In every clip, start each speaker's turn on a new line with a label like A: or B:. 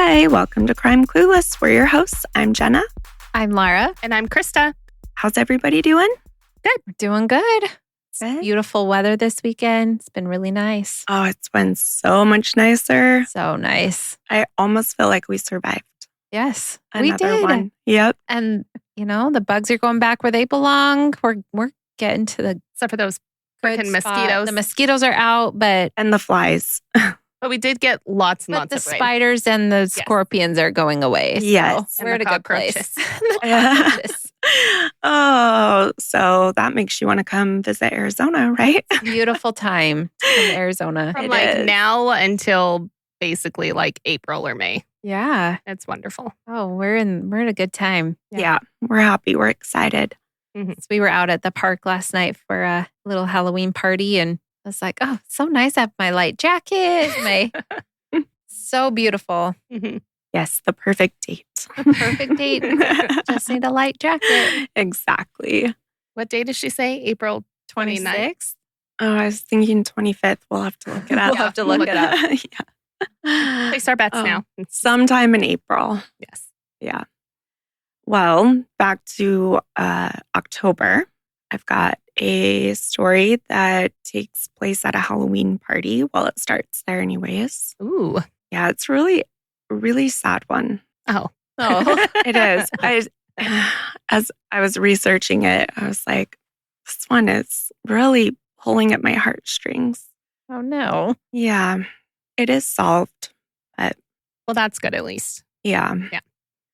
A: Hi, welcome to Crime Clueless. We're your hosts. I'm Jenna.
B: I'm Lara.
C: And I'm Krista.
A: How's everybody doing?
B: Good. We're doing good.
A: Good.
B: Beautiful weather this weekend. It's been really nice.
A: Oh, it's been so much nicer.
B: So nice.
A: I almost feel like we survived.
B: Yes,
A: Another
B: we did.
A: one. Yep.
B: And, the bugs are going back where they belong. We're getting to the
C: Except for those
B: good
C: freaking
B: spot.
C: mosquitoes.
B: The mosquitoes are out, but
A: And the flies.
C: But we did get lots and
B: the
C: lots of rain.
B: spiders and the scorpions are going away.
A: Yes.
B: So we're at
C: And
B: a
C: the
B: good place.
C: cockroaches.
A: Oh, so that makes you want to come visit Arizona, right?
B: Beautiful time in Arizona.
C: From
A: It
C: like
A: is.
C: now until basically like April or May.
B: Yeah.
C: It's wonderful.
B: Oh, we're in a good time.
A: Yeah, we're happy. We're excited.
B: So we were out at the park last night for a little Halloween party, and I was like, oh, it's so nice. I have my light jacket, so beautiful.
A: Yes, the perfect date.
B: Perfect date. Just need a light jacket.
A: Exactly.
C: What day did she say? April 29th?
B: 26th.
A: Oh, I was thinking 25th. We'll have to look it up.
B: We'll have to look it up.
A: Yeah.
C: Place our bets
A: Oh,
C: now.
A: Sometime in April.
C: Yes.
A: Yeah. Well, back to October. I've got a story that takes place at a Halloween party. Well, it starts there anyways.
C: Ooh.
A: Yeah, it's really, really sad one.
C: Oh.
B: Oh,
A: It is. As I was researching it, I was like, this one is really pulling at my heartstrings.
B: oh no.
A: Yeah, it is solved. But
C: Well, that's good at least.
A: yeah.
C: Yeah.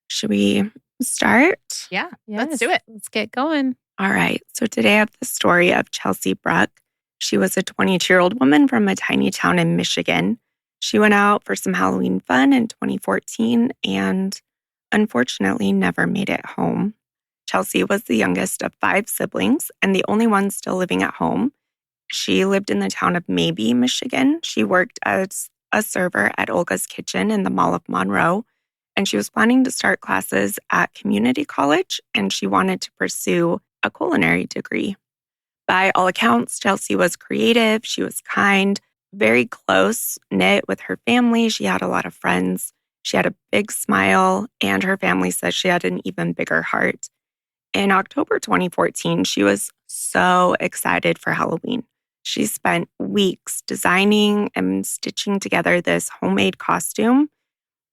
A: Should we start?
C: Yeah.
B: Yes,
C: Let's do it.
B: Let's get going.
A: All right. So today I have the story of Chelsea Bruck. She was a 22-year-old woman from a tiny town in Michigan. She went out for some Halloween fun in 2014 and unfortunately never made it home. Chelsea was the youngest of 5 siblings and the only one still living at home. She lived in the town of Maybe, Michigan. She worked as a server at Olga's Kitchen in the Mall of Monroe, and she was planning to start classes at community college, and she wanted to pursue a culinary degree. By all accounts, Chelsea was creative. She was kind, very close-knit with her family. She had a lot of friends. She had a big smile, and her family says she had an even bigger heart. In October 2014, she was so excited for Halloween. She spent weeks designing and stitching together this homemade costume.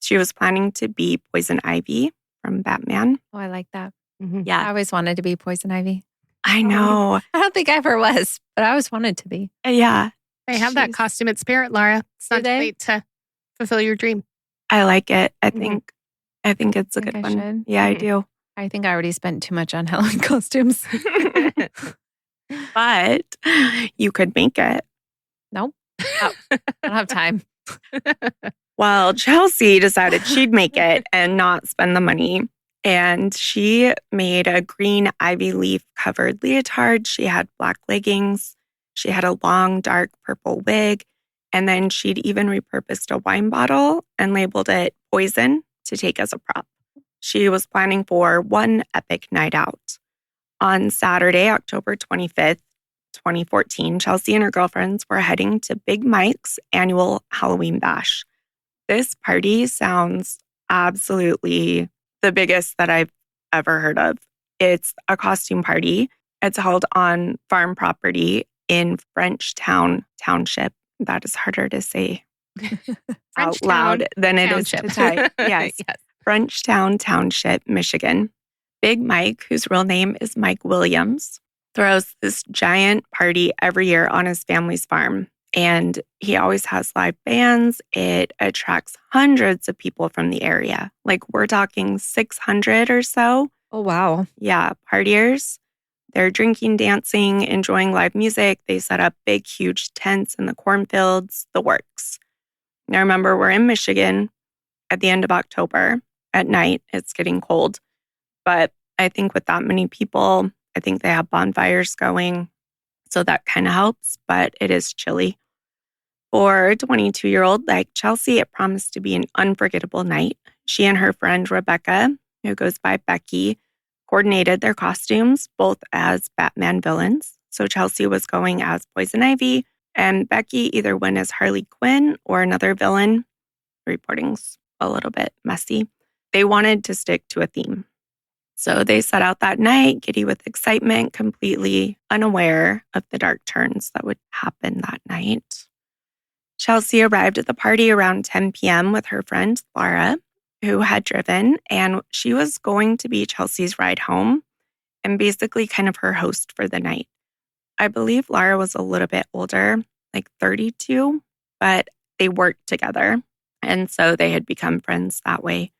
A: She was planning to be Poison Ivy from Batman.
B: Oh, I like that.
C: Mhm.
B: I
A: Yeah,
B: always wanted to be Poison Ivy.
A: I know.
B: I don't think I ever was, but I always wanted to be.
A: Yeah,
C: They have that
A: Jeez.
C: costume at Spirit, Lara. It's
B: Do
C: not too
B: they?
C: late to fulfill your dream.
A: I like it. I
C: Mhm.
A: think it's a
B: Think
A: good
B: I
A: one.
B: should.
A: Yeah, I
C: Mhm.
A: do.
B: I think I already spent too much on Halloween costumes.
A: But you could make it.
B: Nope. I don't have time.
A: Well, Chelsea decided she'd make it and not spend the money. And she made a green ivy leaf covered leotard. She had black leggings. She had a long, dark purple wig. And then she'd even repurposed a wine bottle and labeled it Poison to take as a prop. She was planning for one epic night out. On Saturday, October 25th, 2014, Chelsea and her girlfriends were heading to Big Mike's annual Halloween bash. This party sounds absolutely the biggest that I've ever heard of. It's a costume party. It's held on farm property in Frenchtown Township. That is harder to say out
C: Frenchtown
A: loud than it is to
C: Township.
A: type. Yes.
C: Yes.
A: Frenchtown Township, Michigan. Big Mike, whose real name is Mike Williams, throws this giant party every year on his family's farm. And he always has live bands. It attracts hundreds of people from the area. Like we're talking 600 or so.
B: Oh, wow.
A: Yeah, partiers. They're drinking, dancing, enjoying live music. They set up big, huge tents in the cornfields, the works. Now remember, we're in Michigan at the end of October at night. It's getting cold. But I think with that many people, I think they have bonfires going. So that kind of helps, but it is chilly. For a 22-year-old like Chelsea, it promised to be an unforgettable night. She and her friend Rebecca, who goes by Becky, coordinated their costumes, both as Batman villains. So Chelsea was going as Poison Ivy, and Becky either went as Harley Quinn or another villain. Reporting's a little bit messy. They wanted to stick to a theme. So they set out that night, giddy with excitement, completely unaware of the dark turns that would happen that night. Chelsea arrived at the party around 10 p.m. with her friend Laura, who had driven, and she was going to be Chelsea's ride home and basically kind of her host for the night. I believe Laura was a little bit older, like 32, but they worked together, and so they had become friends that way.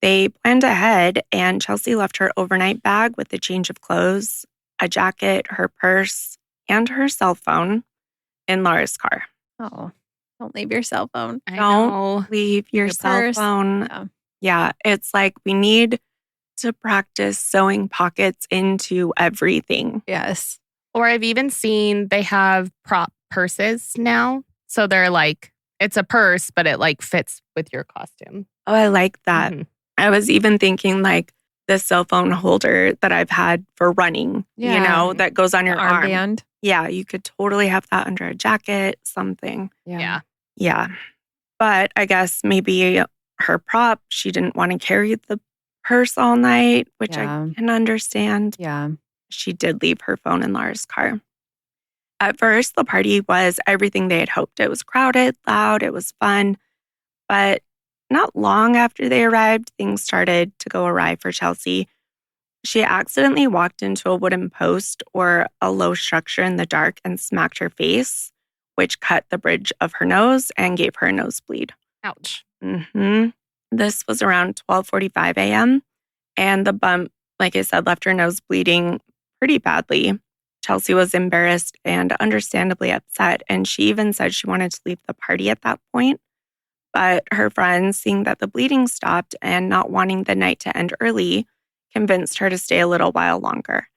A: They planned ahead, and Chelsea left her overnight bag with a change of clothes, a jacket, her purse, and her cell phone in Laura's car.
B: Oh, don't leave your cell phone.
C: I
A: Don't
C: know.
A: leave your cell
B: purse.
A: phone. Yeah, it's like we need to practice sewing pockets into everything.
B: Yes.
C: Or I've even seen they have prop purses now. So they're like, it's a purse, but it like fits with your costume.
A: Oh, I like that.
C: Mhm.
A: I was even thinking like the cell phone holder that I've had for running,
B: Yeah.
A: that goes on your arm.
B: Armband.
A: Yeah, you could totally have that under a jacket, something.
C: Yeah.
A: Yeah. But I guess maybe her prop, she didn't want to carry the purse all night, which
B: Yeah.
A: I can understand.
B: Yeah.
A: She did leave her phone in Laura's car. At first, the party was everything they had hoped. It was crowded, loud, it was fun. But not long after they arrived, things started to go awry for Chelsea. She accidentally walked into a wooden post or a low structure in the dark and smacked her face, which cut the bridge of her nose and gave her a nosebleed.
C: Ouch.
A: This was around 12:45 a.m. And the bump, like I said, left her nose bleeding pretty badly. Chelsea was embarrassed and understandably upset, and she even said she wanted to leave the party at that point. But her friends, seeing that the bleeding stopped and not wanting the night to end early, convinced her to stay a little while longer.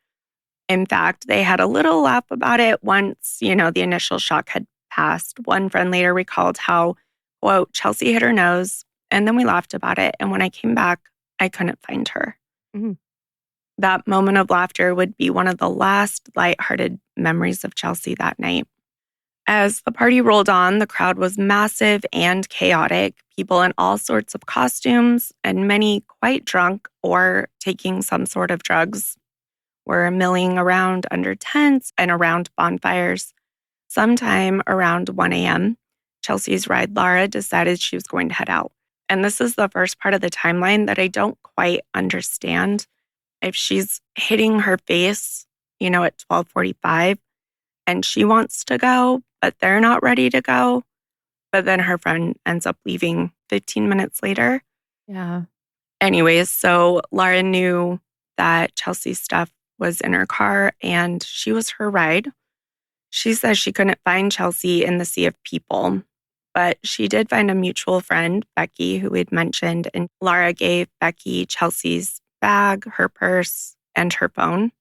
A: In fact, they had a little laugh about it once, the initial shock had passed. One friend later recalled how, quote, Chelsea hit her nose, and then we laughed about it. And when I came back, I couldn't find her.
C: Mhm.
A: That moment of laughter would be one of the last lighthearted memories of Chelsea that night. As the party rolled on, the crowd was massive and chaotic. People in all sorts of costumes, and many quite drunk or taking some sort of drugs, were milling around under tents and around bonfires. Sometime around 1 a.m., Chelsea's ride, Laura, decided she was going to head out. And this is the first part of the timeline that I don't quite understand. If she's hitting her face, at 12:45, and she wants to go, but they're not ready to go. But then her friend ends up leaving 15 minutes later.
B: Yeah.
A: Anyways, so Laura knew that Chelsea's stuff was in her car and she was her ride. She says she couldn't find Chelsea in the sea of people, but she did find a mutual friend, Becky, who we'd mentioned, and Laura gave Becky Chelsea's bag, her purse, and her phone.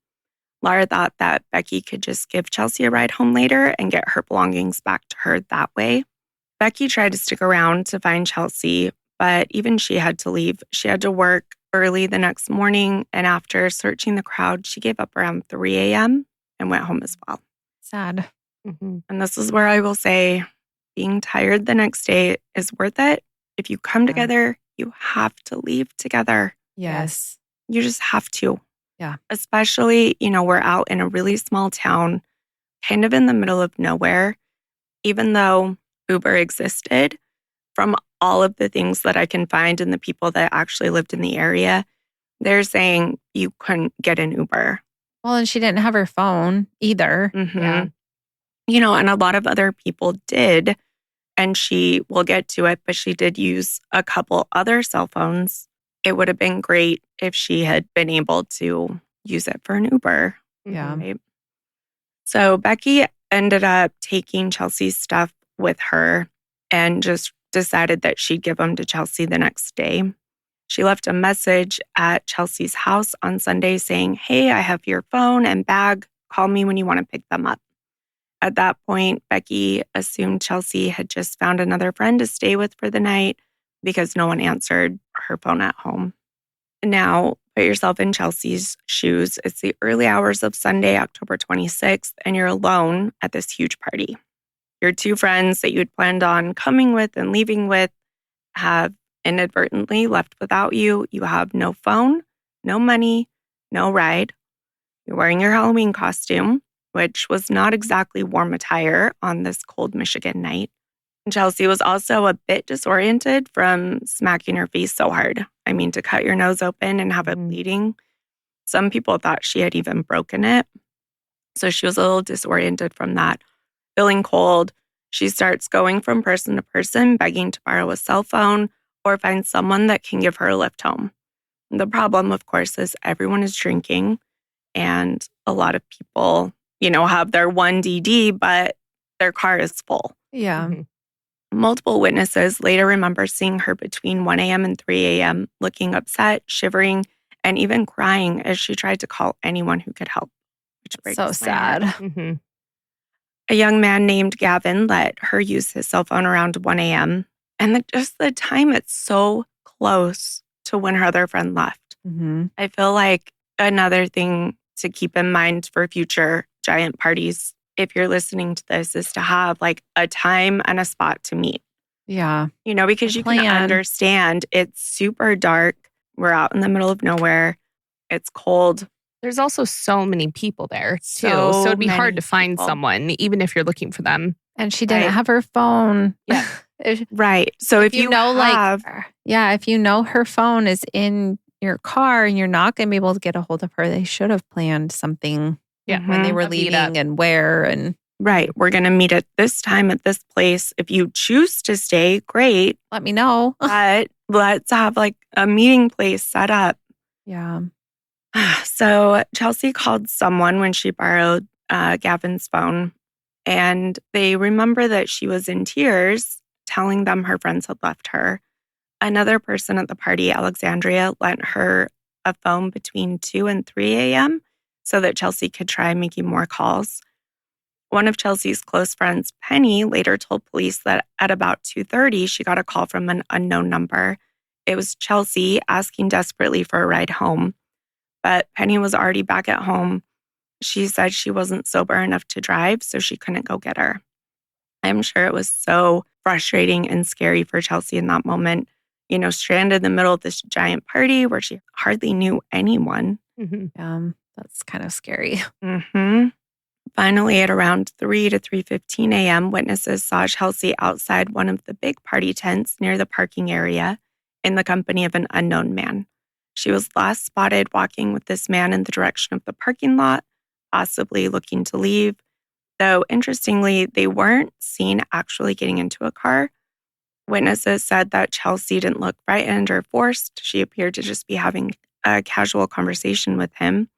A: Laura thought that Becky could just give Chelsea a ride home later and get her belongings back to her that way. Becky tried to stick around to find Chelsea, but even she had to leave. She had to work early the next morning, and after searching the crowd, she gave up around 3 a.m. and went home as well.
B: Sad.
C: Mhm.
A: And this is where I will say being tired the next day is worth it. If you come together, you have to leave together.
B: Yes.
A: You just have to.
B: Yeah.
A: Especially, we're out in a really small town, kind of in the middle of nowhere. Even though Uber existed, from all of the things that I can find and the people that actually lived in the area, they're saying you couldn't get an Uber.
B: Well, and she didn't have her phone either.
C: Yeah.
A: And a lot of other people did. And we'll get to it, but she did use a couple other cell phones. It would have been great if she had been able to use it for an Uber.
B: Yeah.
A: Right? So Becky ended up taking Chelsea's stuff with her and just decided that she'd give them to Chelsea the next day. She left a message at Chelsea's house on Sunday saying, "Hey, I have your phone and bag. Call me when you want to pick them up." At that point, Becky assumed Chelsea had just found another friend to stay with for the night because no one answered her phone at home. Now, put yourself in Chelsea's shoes. It's the early hours of Sunday, October 26th, and you're alone at this huge party. Your two friends that you had planned on coming with and leaving with have inadvertently left without you. You have no phone, no money, no ride. You're wearing your Halloween costume, which was not exactly warm attire on this cold Michigan night. Chelsea was also a bit disoriented from smacking her face so hard. I mean, to cut your nose open and have it bleeding. Some people thought she had even broken it. So she was a little disoriented from that. Feeling cold, she starts going from person to person, begging to borrow a cell phone or find someone that can give her a lift home. The problem, of course, is everyone is drinking and a lot of people, have their 1DD, but their car is full.
B: Yeah.
A: Multiple witnesses later remember seeing her between 1 a.m. and 3 a.m., looking upset, shivering, and even crying as she tried to call anyone who could help. Which breaks
B: So
A: my
B: sad.
A: heart. A young man named Gavin let her use his cell phone around 1 a.m. And just the time, it's so close to when her other friend left. I feel like another thing to keep in mind for future giant parties, if you're listening to this, is to have like a time and a spot to meet.
B: Yeah.
A: Because you can understand it's super dark. We're out in the middle of nowhere. It's cold.
C: There's also so many people there, too.
A: So
C: So it'd be hard
A: many
C: to find
A: people.
C: someone, even if you're looking for them.
B: And she didn't
A: Right.
B: have her phone.
C: Yeah.
A: Right. So if you
B: know,
A: have,
B: if you know her phone is in your car and you're not going to be able to get a hold of her, they should have planned something when they were
C: a
B: leaving
C: meetup.
B: and where. And
A: right, we're going to meet at this time at this place. If you choose to stay, great.
B: let me know.
A: But let's have like a meeting place set up.
B: Yeah.
A: So Chelsea called someone when she borrowed Gavin's phone, and they remember that she was in tears, telling them her friends had left her. Another person at the party, Alexandria, lent her a phone between 2 and 3 a.m. so that Chelsea could try making more calls. One of Chelsea's close friends, Penny, later told police that at about 2:30, she got a call from an unknown number. It was Chelsea asking desperately for a ride home. But Penny was already back at home. She said she wasn't sober enough to drive, so she couldn't go get her. I'm sure it was so frustrating and scary for Chelsea in that moment, stranded in the middle of this giant party where she hardly knew anyone.
B: That's kind of scary.
A: Finally, at around 3 to 3:15 a.m., witnesses saw Chelsea outside one of the big party tents near the parking area in the company of an unknown man. She was last spotted walking with this man in the direction of the parking lot, possibly looking to leave. Though, interestingly, they weren't seen actually getting into a car. Witnesses said that Chelsea didn't look frightened or forced. She appeared to just be having a casual conversation with him,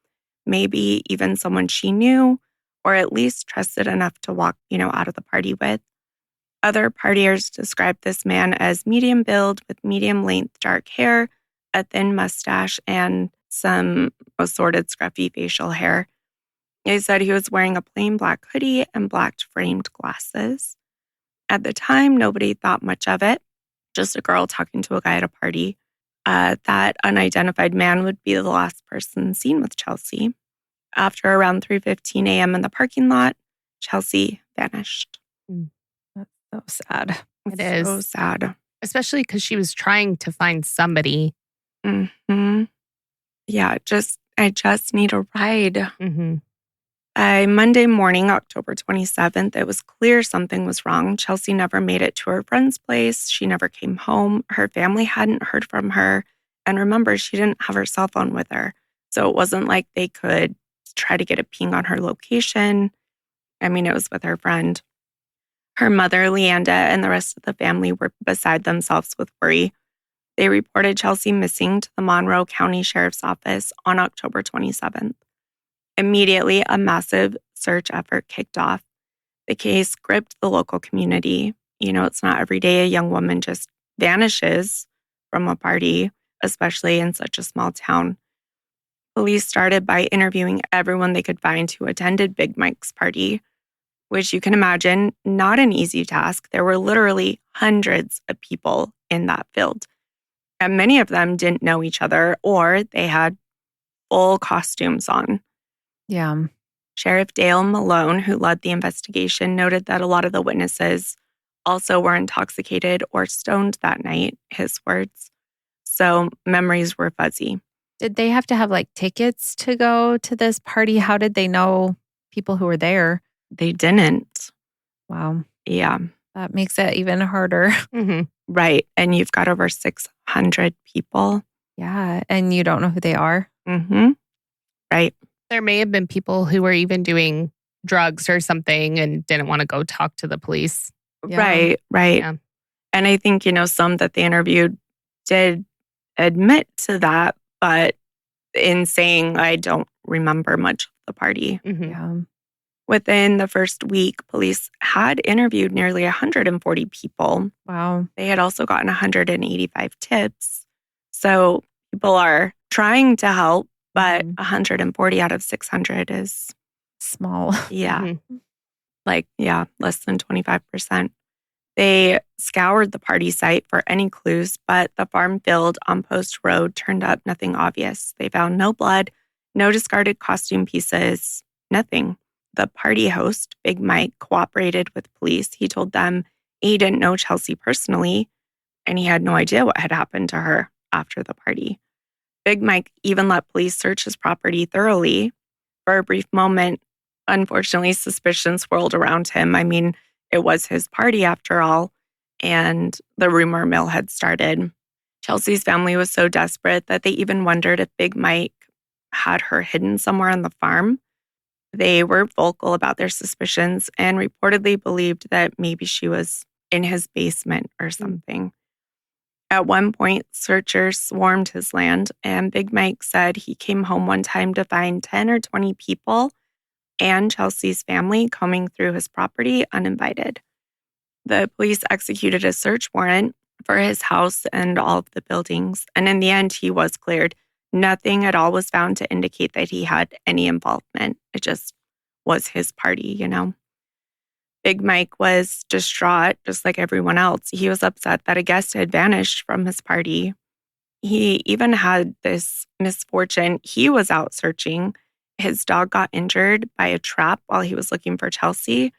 A: maybe even someone she knew, or at least trusted enough to walk, out of the party with. Other partiers described this man as medium build with medium length dark hair, a thin mustache, and some assorted scruffy facial hair. They said he was wearing a plain black hoodie and black framed glasses. At the time, nobody thought much of it, just a girl talking to a guy at a party. That unidentified man would be the last person seen with Chelsea. After around 3:15 a.m. in the parking lot, Chelsea vanished.
B: That's so sad.
C: It is.
A: So sad.
C: Especially because she was trying to find somebody.
A: Yeah, I just need a ride. Monday morning, October 27th, it was clear something was wrong. Chelsea never made it to her friend's place. She never came home. Her family hadn't heard from her. And remember, she didn't have her cell phone with her. So it wasn't like they could try to get a ping on her location. I mean, it was with her friend. Her mother, Leanda, and the rest of the family were beside themselves with worry. They reported Chelsea missing to the Monroe County Sheriff's Office on October 27th. Immediately, a massive search effort kicked off. The case gripped the local community. It's not every day a young woman just vanishes from a party, especially in such a small town. Police started by interviewing everyone they could find who attended Big Mike's party, which you can imagine, not an easy task. There were literally hundreds of people in that field. And many of them didn't know each other or they had full costumes on.
B: Yeah.
A: Sheriff Dale Malone, who led the investigation, noted that a lot of the witnesses also were intoxicated or stoned that night, his words. So memories were fuzzy.
B: Did they have to have like tickets to go to this party? How did they know people who were there?
A: They didn't.
B: Wow.
A: Yeah.
B: That makes it even harder.
C: Mm-hmm.
A: Right. And you've got over 600 people.
B: Yeah. And you don't know who they are?
A: Mm-hmm. Right.
C: There may have been people who were even doing drugs or something and didn't want to go talk to the police.
A: Yeah. Right.
C: Yeah.
A: And I think, some that they interviewed did admit to that, but in saying, I don't remember much of the party.
C: Mm-hmm.
B: Yeah.
A: Within the first week, police had interviewed nearly 140 people.
B: Wow.
A: They had also gotten 185 tips. So people are trying to help, but 140 out of 600 is
B: small.
A: Yeah. Less than 25%. They scoured the party site for any clues, but the farm field on Post Road turned up nothing obvious. They found no blood, no discarded costume pieces, nothing. The party host, Big Mike, cooperated with police. He told them he didn't know Chelsea personally, and he had no idea what had happened to her after the party. Big Mike even let police search his property thoroughly. For a brief moment, unfortunately, suspicion swirled around him. I mean, it was his party after all, and the rumor mill had started. Chelsea's family was so desperate that they even wondered if Big Mike had her hidden somewhere on the farm. They were vocal about their suspicions and reportedly believed that maybe she was in his basement or something. At one point, searchers swarmed his land, and Big Mike said he came home one time to find 10 or 20 people and Chelsea's family combing through his property uninvited. The police executed a search warrant for his house and all of the buildings, and in the end, he was cleared. Nothing at all was found to indicate that he had any involvement. It just was his party, Big Mike was distraught, just like everyone else. He was upset that a guest had vanished from his party. He even had this misfortune. He was out searching. His dog got injured by a trap while he was looking for Chelsea.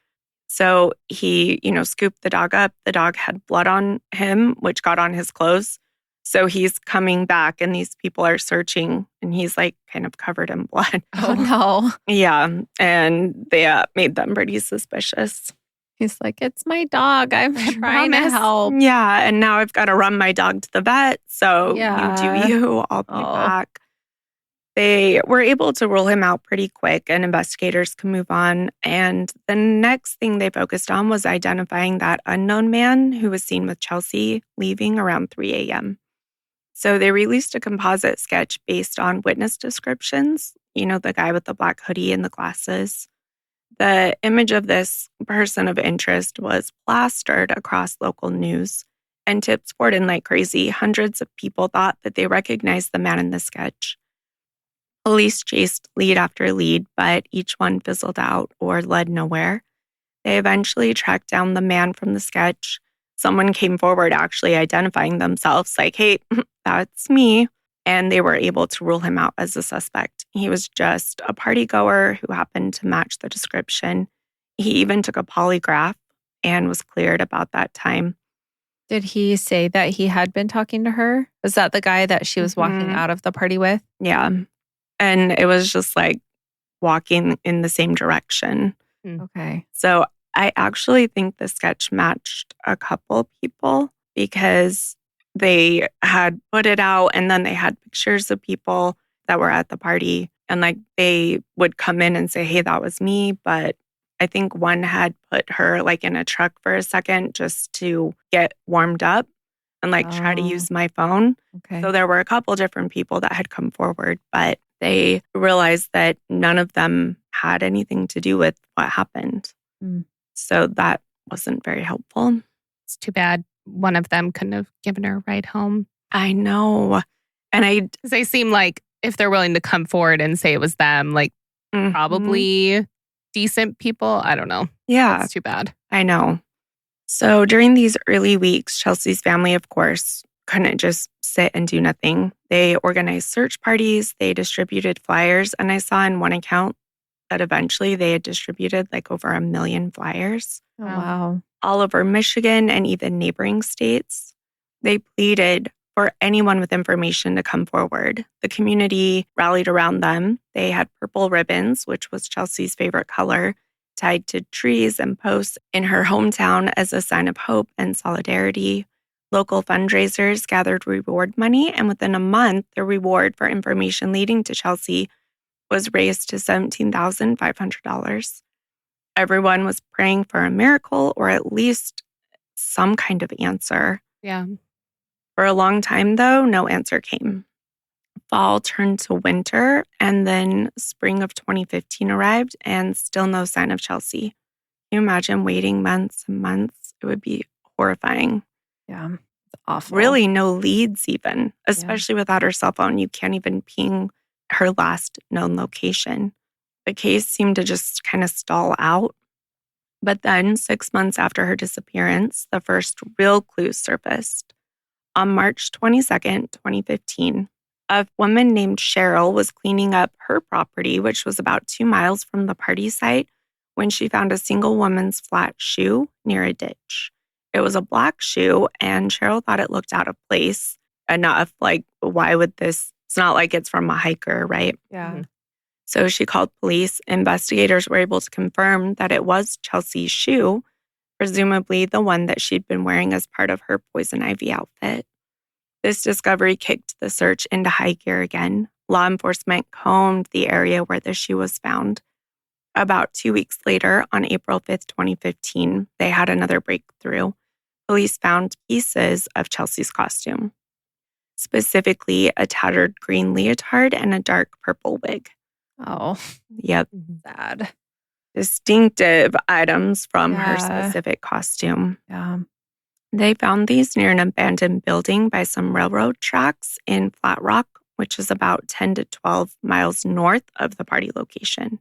A: So he, scooped the dog up. The dog had blood on him, which got on his clothes. So he's coming back and these people are searching and he's like kind of covered in blood.
B: Oh, no.
A: Yeah. And they made them pretty suspicious.
B: He's like, it's my dog. I'm trying to help.
A: Yeah. And now I've got to run my dog to the vet. So
B: Yeah.
A: you do you. I'll be back. They were able to rule him out pretty quick and investigators can move on. And the next thing they focused on was identifying that unknown man who was seen with Chelsea leaving around 3 a.m. So they released a composite sketch based on witness descriptions, the guy with the black hoodie and the glasses. The image of this person of interest was plastered across local news, and tips poured in like crazy. Hundreds of people thought that they recognized the man in the sketch. Police chased lead after lead, but each one fizzled out or led nowhere. They eventually tracked down the man from the sketch. Someone came forward actually identifying themselves like, hey, that's me. And they were able to rule him out as a suspect. He was just a party goer who happened to match the description. He even took a polygraph and was cleared about that time.
B: Did he say that he had been talking to her? Was that the guy that she was walking out of the party with?
A: Yeah. And it was just like walking in the same direction.
B: Okay.
A: So I actually think the sketch matched a couple people because they had put it out and then they had pictures of people that were at the party and like they would come in and say, hey, that was me. But I think one had put her like in a truck for a second just to get warmed up and like try to use my phone.
B: Okay.
A: So there were a couple different people that had come forward, but they realized that none of them had anything to do with what happened. So that wasn't very helpful.
C: It's too bad one of them couldn't have given her a ride home.
A: I know. And
C: because they seem like if they're willing to come forward and say it was them, like probably decent people. I don't know.
A: Yeah.
C: It's too bad.
A: I know. So during these early weeks, Chelsea's family, of course, couldn't just sit and do nothing. They organized search parties, they distributed flyers, and I saw in one account that eventually they had distributed like over 1 million flyers
B: Oh, wow.
A: all over Michigan and even neighboring states. They pleaded for anyone with information to come forward. The community rallied around them. They had purple ribbons, which was Chelsea's favorite color, tied to trees and posts in her hometown as a sign of hope and solidarity. Local fundraisers gathered reward money, and within a month, the reward for information leading to Chelsea was raised to $17,500. Everyone was praying for a miracle or at least some kind of answer.
C: Yeah.
A: For a long time, though, no answer came. Fall turned to winter, and then spring of 2015 arrived, and still no sign of Chelsea. Can you imagine waiting months and months? It would be horrifying.
B: Yeah. It's awful.
A: Really, no leads, even, especially without her cell phone. You can't even ping her last known location. The case seemed to just kind of stall out. But then, 6 months after her disappearance, the first real clues surfaced. On March 22nd, 2015, a woman named Cheryl was cleaning up her property, which was about 2 miles from the party site, when she found a single woman's flat shoe near a ditch. It was a black shoe, and Cheryl thought it looked out of place enough. Like, why would this? It's not like it's from a hiker, right?
B: Yeah.
A: So she called police. Investigators were able to confirm that it was Chelsea's shoe, presumably the one that she'd been wearing as part of her poison ivy outfit. This discovery kicked the search into high gear again. Law enforcement combed the area where the shoe was found. About 2 weeks later, on April 5th, 2015, they had another breakthrough. Police found pieces of Chelsea's costume, specifically a tattered green leotard and a dark purple wig.
B: Oh,
A: Yep.
B: sad.
A: Distinctive items from her
B: Yeah.
A: specific costume.
B: Yeah.
A: They found these near an abandoned building by some railroad tracks in Flat Rock, which is about 10 to 12 miles north of the party location.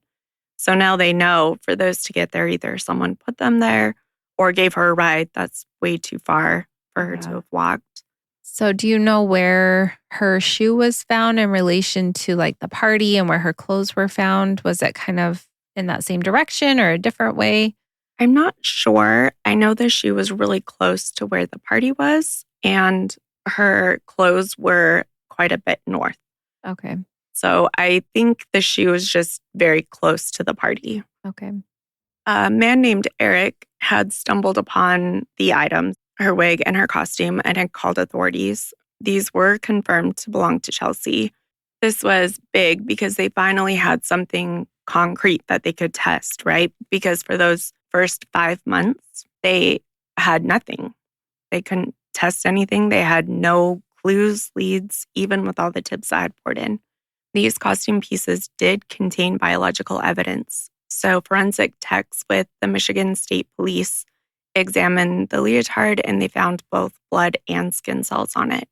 A: So now they know for those to get there, either someone put them there or gave her a ride. That's way too far for her to
B: Yeah.
A: have walked.
B: So do you know where her shoe was found in relation to like the party and where her clothes were found? Was it kind of in that same direction or a different way?
A: I'm not sure. I know the shoe was really close to where the party was, and her clothes were quite a bit north.
B: Okay.
A: So I think the shoe was just very close to the party.
B: Okay.
A: A man named Eric had stumbled upon the items, her wig and her costume, and had called authorities. These were confirmed to belong to Chelsea. This was big because they finally had something concrete that they could test, right? Because for those first 5 months, they had nothing. They couldn't test anything. They had no clues, leads, even with all the tips I had poured in. These costume pieces did contain biological evidence. So forensic techs with the Michigan State Police examined the leotard, and they found both blood and skin cells on it.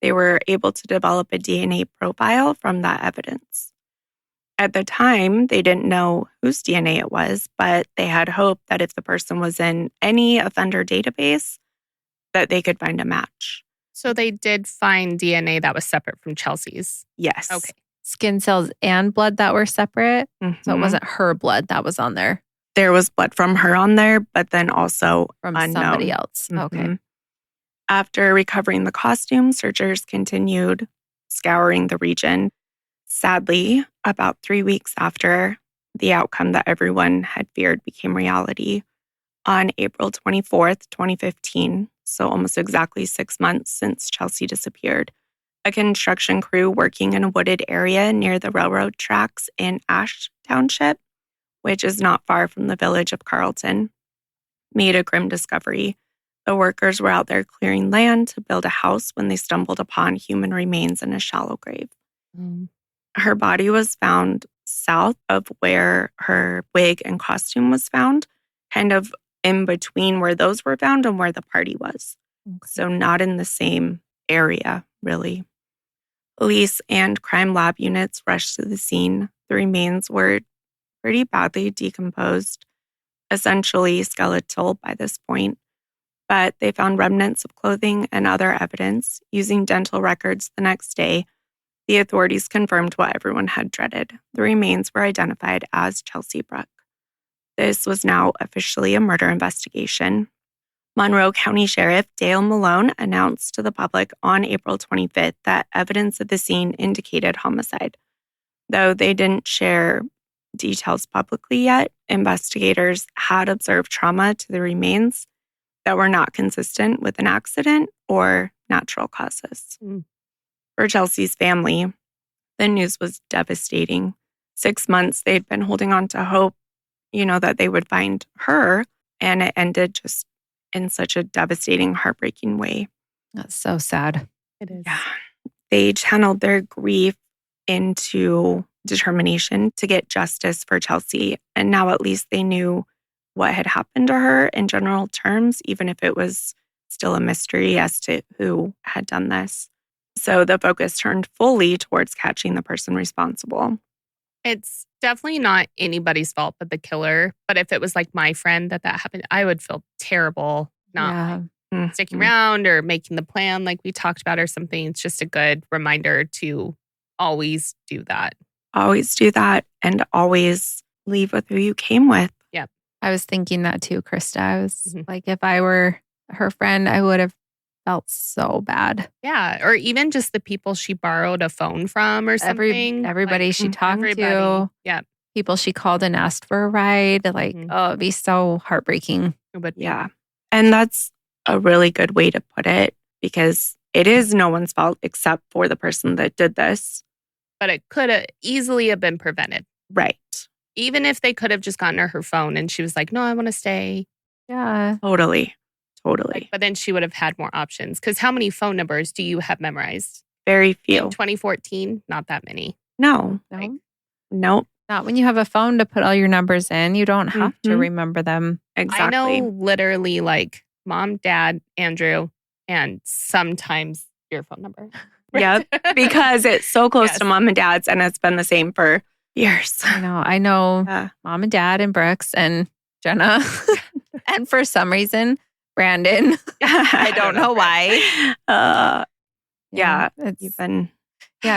A: They were able to develop a DNA profile from that evidence. At the time, they didn't know whose DNA it was, but they had hope that if the person was in any offender database, that they could find a match.
C: So they did find DNA that was separate from Chelsea's.
A: Yes.
C: Okay.
B: Skin cells and blood that were separate. So it
A: Mhm.
B: wasn't her blood that was on there
A: There was blood from her on there, but then also
B: from
A: unknown.
B: somebody else. Okay.
A: Mhm. After recovering the costume, searchers continued scouring the region. Sadly, about 3 weeks after the outcome that everyone had feared became reality, on April 24th, 2015, so almost exactly 6 months since Chelsea disappeared, a construction crew working in a wooded area near the railroad tracks in Ash Township, which is not far from the village of Carlton, made a grim discovery. The workers were out there clearing land to build a house when they stumbled upon human remains in a shallow grave. Her body was found south of where her wig and costume was found, kind of in between where those were found and where the party was. So not in the same area, really. Police and crime lab units rushed to the scene. The remains were pretty badly decomposed, essentially skeletal by this point, but they found remnants of clothing and other evidence. Using dental records the next day, The authorities confirmed what everyone had dreaded. The remains were identified as Chelsea Bruck. This was now officially a murder investigation. Monroe County Sheriff Dale Malone announced to the public on April 25th that evidence of the scene indicated homicide. Though they didn't share details publicly yet, investigators had observed trauma to the remains that were not consistent with an accident or natural causes. For Chelsea's family, the news was devastating. 6 months they'd been holding on to hope, that they would find her, and it ended just in such a devastating, heartbreaking way.
B: That's so sad.
C: It is.
A: Yeah. They channeled their grief into determination to get justice for Chelsea. And now at least they knew what had happened to her in general terms, even if it was still a mystery as to who had done this. So the focus turned fully towards catching the person responsible.
C: It's definitely not anybody's fault but the killer. But if it was like my friend that happened, I would feel terrible not sticking around or making the plan like we talked about or something. It's just a good reminder to always do that.
A: Always do that and always leave with who you came with.
C: Yeah.
B: I was thinking that too, Krista. I was like, if I were her friend, I would have felt so bad.
C: Yeah. Or even just the people she borrowed a phone from or something.
B: Everybody she talked to.
C: Yeah.
B: People she called and asked for a ride. Like, it'd be so heartbreaking.
C: It would be.
A: Yeah. And that's a really good way to put it because it is no one's fault except for the person that did this.
C: But it could have easily have been prevented.
A: Right.
C: Even if they could have just gotten her phone and she was like, no, I want to stay.
B: Yeah.
A: Totally.
C: But then she would have had more options. Because how many phone numbers do you have memorized?
A: Very few.
C: In 2014, not that many.
A: No. Nope.
B: Not when you have a phone to put all your numbers in. You don't have to remember them.
A: Exactly.
C: I know literally like mom, dad, Andrew, and sometimes your phone number.
A: Yep. Because it's so close to mom and dad's and it's been the same for years.
B: I know mom and dad and Brooks and Jenna. And for some reason, Brandon. I don't know why.
A: Yeah.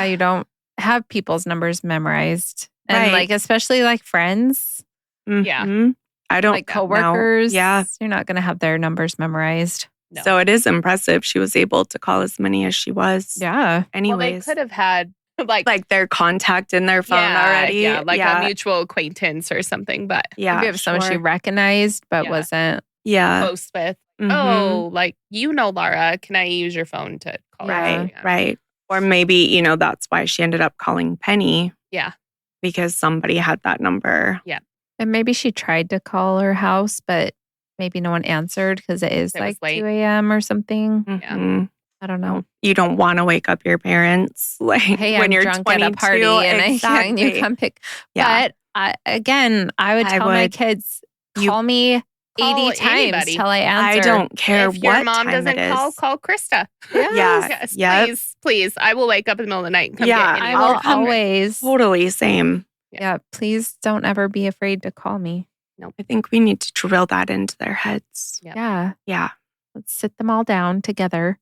B: You don't have people's numbers memorized. And like, especially like friends.
C: Yeah.
A: I don't
B: like coworkers.
A: No. Yeah.
B: You're not going to have their numbers memorized.
C: No.
A: So it is impressive. She was able to call as many as she was.
B: Yeah.
A: Anyways.
C: Well, they could have had
A: like their contact in their phone already.
C: Yeah, like a mutual acquaintance or something. But
B: maybe if someone she recognized but wasn't
C: close with. Oh, like, Laura, can I use your phone to call her?
A: Right. Or maybe, that's why she ended up calling Penny.
C: Yeah.
A: Because somebody had that number.
C: Yeah.
B: And maybe she tried to call her house, but maybe no one answered because it is like 2 a.m. or something.
C: Yeah.
B: I don't know.
A: You don't want to wake up your parents like
B: hey,
A: when
B: I'm
A: you're
B: drunk
A: 22.
B: at a party and you come pick.
A: Yeah.
B: But I would tell my kids, call me 80 times till I answer.
A: I don't care
C: if
A: what
C: your mom
A: time
C: doesn't
A: it is.
C: call Krista.
A: Yes.
C: Please. I will wake up in the middle of the night and come get
B: I will always.
A: Totally same.
B: Yeah. Please don't ever be afraid to call me.
C: No.
A: I think we need to drill that into their heads.
C: Yep.
B: Yeah.
A: Yeah.
B: Let's sit them all down together.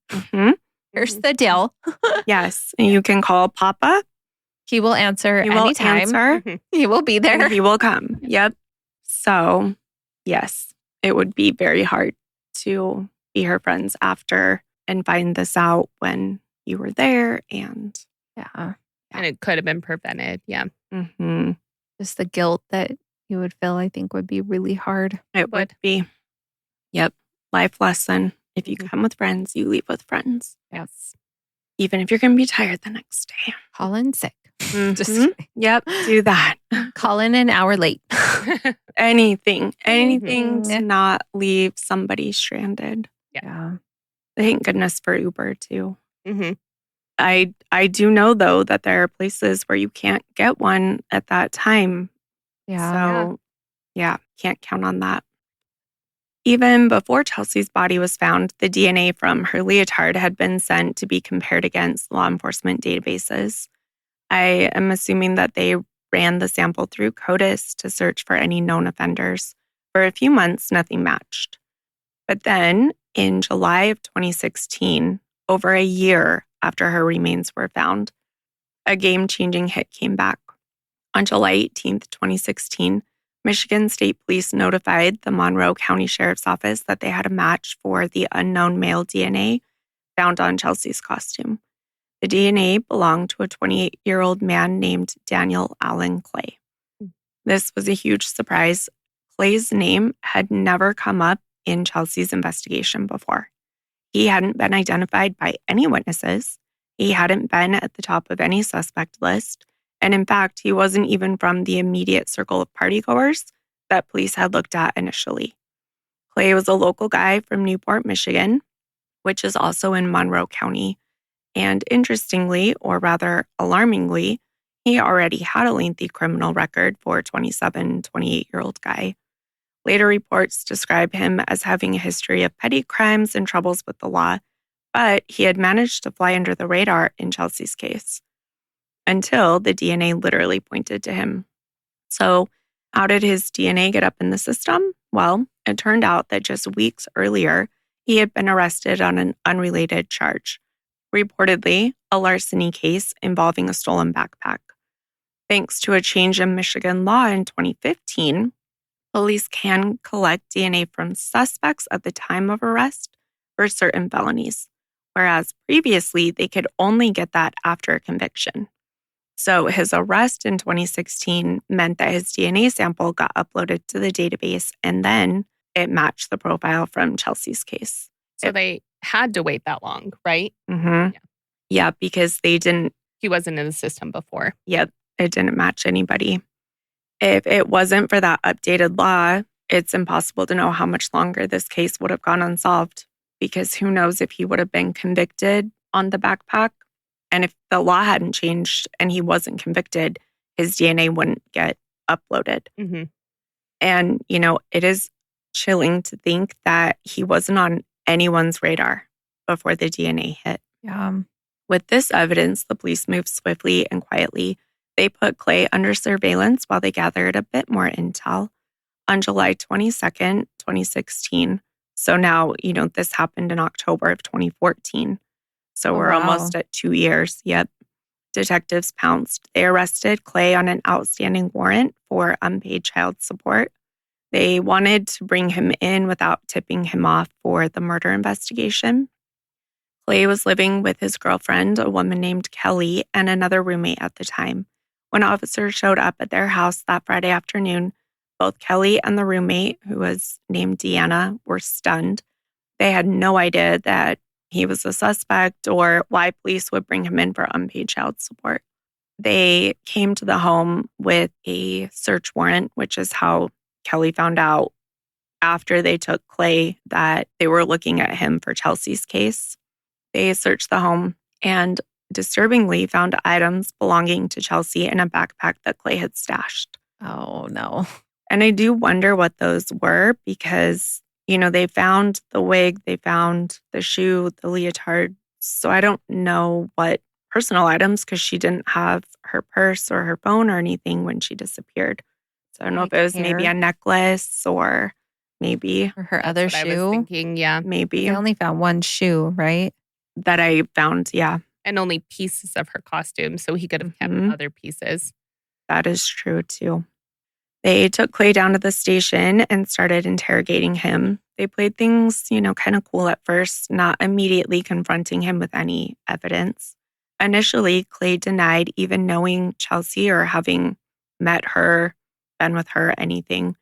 B: Here's the deal.
A: Yes. And you can call Papa.
B: He will answer anytime. He will be there.
A: And he will come. Yep. So, yes, it would be very hard to be her friends after and find this out when you were there. And
B: and
C: it could have been prevented. Yeah.
B: Just the guilt that you would feel, I think, would be really hard.
A: It would be. Yep. Life lesson. If you come with friends, you leave with friends.
C: Yes.
A: Even if you're going to be tired the next day.
B: Call in sick. Just
A: Yep. Do that.
B: Call in an hour late.
A: Anything to not leave somebody stranded.
B: Yeah.
A: Thank goodness for Uber too. I do know though that there are places where you can't get one at that time.
B: Yeah.
A: So can't count on that. Even before Chelsea's body was found, the DNA from her leotard had been sent to be compared against law enforcement databases. I am assuming that they ran the sample through CODIS to search for any known offenders. For a few months, nothing matched. But then, in July of 2016, over a year after her remains were found, A game-changing hit came back. On July 18th, 2016, Michigan State Police notified the Monroe County Sheriff's Office that they had a match for the unknown male DNA found on Chelsea's costume. The DNA belonged to a 28-year-old man named Daniel Allen Clay. This was a huge surprise. Clay's name had never come up in Chelsea's investigation before. He hadn't been identified by any witnesses. He hadn't been at the top of any suspect list. And in fact, he wasn't even from the immediate circle of partygoers that police had looked at initially. Clay was a local guy from Newport, Michigan, which is also in Monroe County. And interestingly, or rather alarmingly, he already had a lengthy criminal record for a 28-year-old guy. Later reports describe him as having a history of petty crimes and troubles with the law, but he had managed to fly under the radar in Chelsea's case until the DNA literally pointed to him. So, how did his DNA get up in the system? Well, it turned out that just weeks earlier, he had been arrested on an unrelated charge, reportedly a larceny case involving a stolen backpack. Thanks to a change in Michigan law in 2015, police can collect DNA from suspects at the time of arrest for certain felonies, whereas previously they could only get that after a conviction. So his arrest in 2016 meant that his DNA sample got uploaded to the database, and then it matched the profile from Chelsea's case.
C: So they had to wait that long, right?
A: Mm-hmm. Yeah, because they didn't...
C: He wasn't in the system before.
A: Yeah, it didn't match anybody. If it wasn't for that updated law, it's impossible to know how much longer this case would have gone unsolved, because who knows if he would have been convicted on the backpack. And if the law hadn't changed and he wasn't convicted, his DNA wouldn't get uploaded.
C: Mm-hmm.
A: And, it is chilling to think that he wasn't on anyone's radar before the DNA hit.
B: Yeah.
A: With this evidence, the police moved swiftly and quietly. They put Clay under surveillance while they gathered a bit more intel. On July 22nd, 2016, so now, this happened in October of 2014. So we're almost at 2 years. Yep. Detectives pounced. They arrested Clay on an outstanding warrant for unpaid child support. They wanted to bring him in without tipping him off for the murder investigation. Clay was living with his girlfriend, a woman named Kelly, and another roommate at the time. When officers showed up at their house that Friday afternoon, both Kelly and the roommate, who was named Deanna, were stunned. They had no idea that he was a suspect or why police would bring him in for unpaid child support. They came to the home with a search warrant, which is how Kelly found out after they took Clay that they were looking at him for Chelsea's case. They searched the home and disturbingly found items belonging to Chelsea in a backpack that Clay had stashed.
B: Oh, no.
A: And I do wonder what those were because, they found the wig, they found the shoe, the leotard. So I don't know what personal items because she didn't have her purse or her phone or anything when she disappeared. So I don't know if it was maybe a necklace or maybe...
B: Or her other shoe.
C: I was thinking, yeah.
A: Maybe.
B: They only found one shoe, right?
A: That I found, yeah.
C: And only pieces of her costume, so he could have kept other pieces.
A: That is true, too. They took Clay down to the station and started interrogating him. They played things, kind of cool at first, not immediately confronting him with any evidence. Initially, Clay denied even knowing Chelsea or having met her, been with her, anything.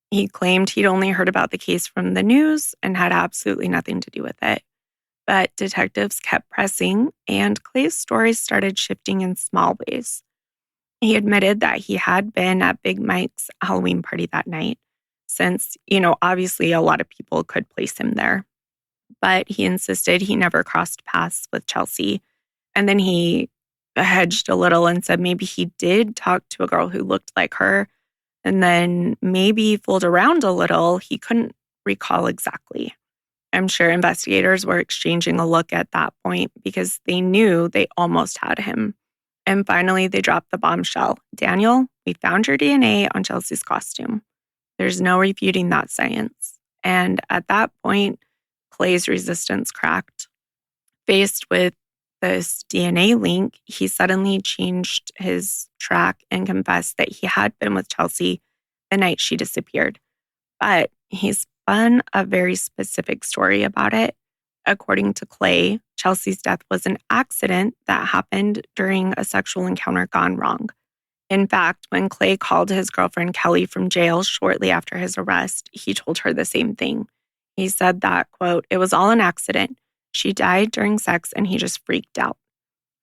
A: He claimed he'd only heard about the case from the news and had absolutely nothing to do with it. But detectives kept pressing, and Clay's story started shifting in small ways. He admitted that he had been at Big Mike's Halloween party that night, since, obviously a lot of people could place him there. But he insisted he never crossed paths with Chelsea. And then he hedged a little and said maybe he did talk to a girl who looked like her, and then maybe fooled around a little. He couldn't recall exactly. I'm sure investigators were exchanging a look at that point because they knew they almost had him. And finally, they dropped the bombshell. Daniel, we found your DNA on Chelsea's costume. There's no refuting that science. And at that point, Clay's resistance cracked. Faced with this DNA link, he suddenly changed his track and confessed that he had been with Chelsea the night she disappeared. But he spun a very specific story about it. According to Clay, Chelsea's death was an accident that happened during a sexual encounter gone wrong. In fact, when Clay called his girlfriend Kelly from jail shortly after his arrest, he told her the same thing. He said that, quote, "It was all an accident. She died during sex and he just freaked out."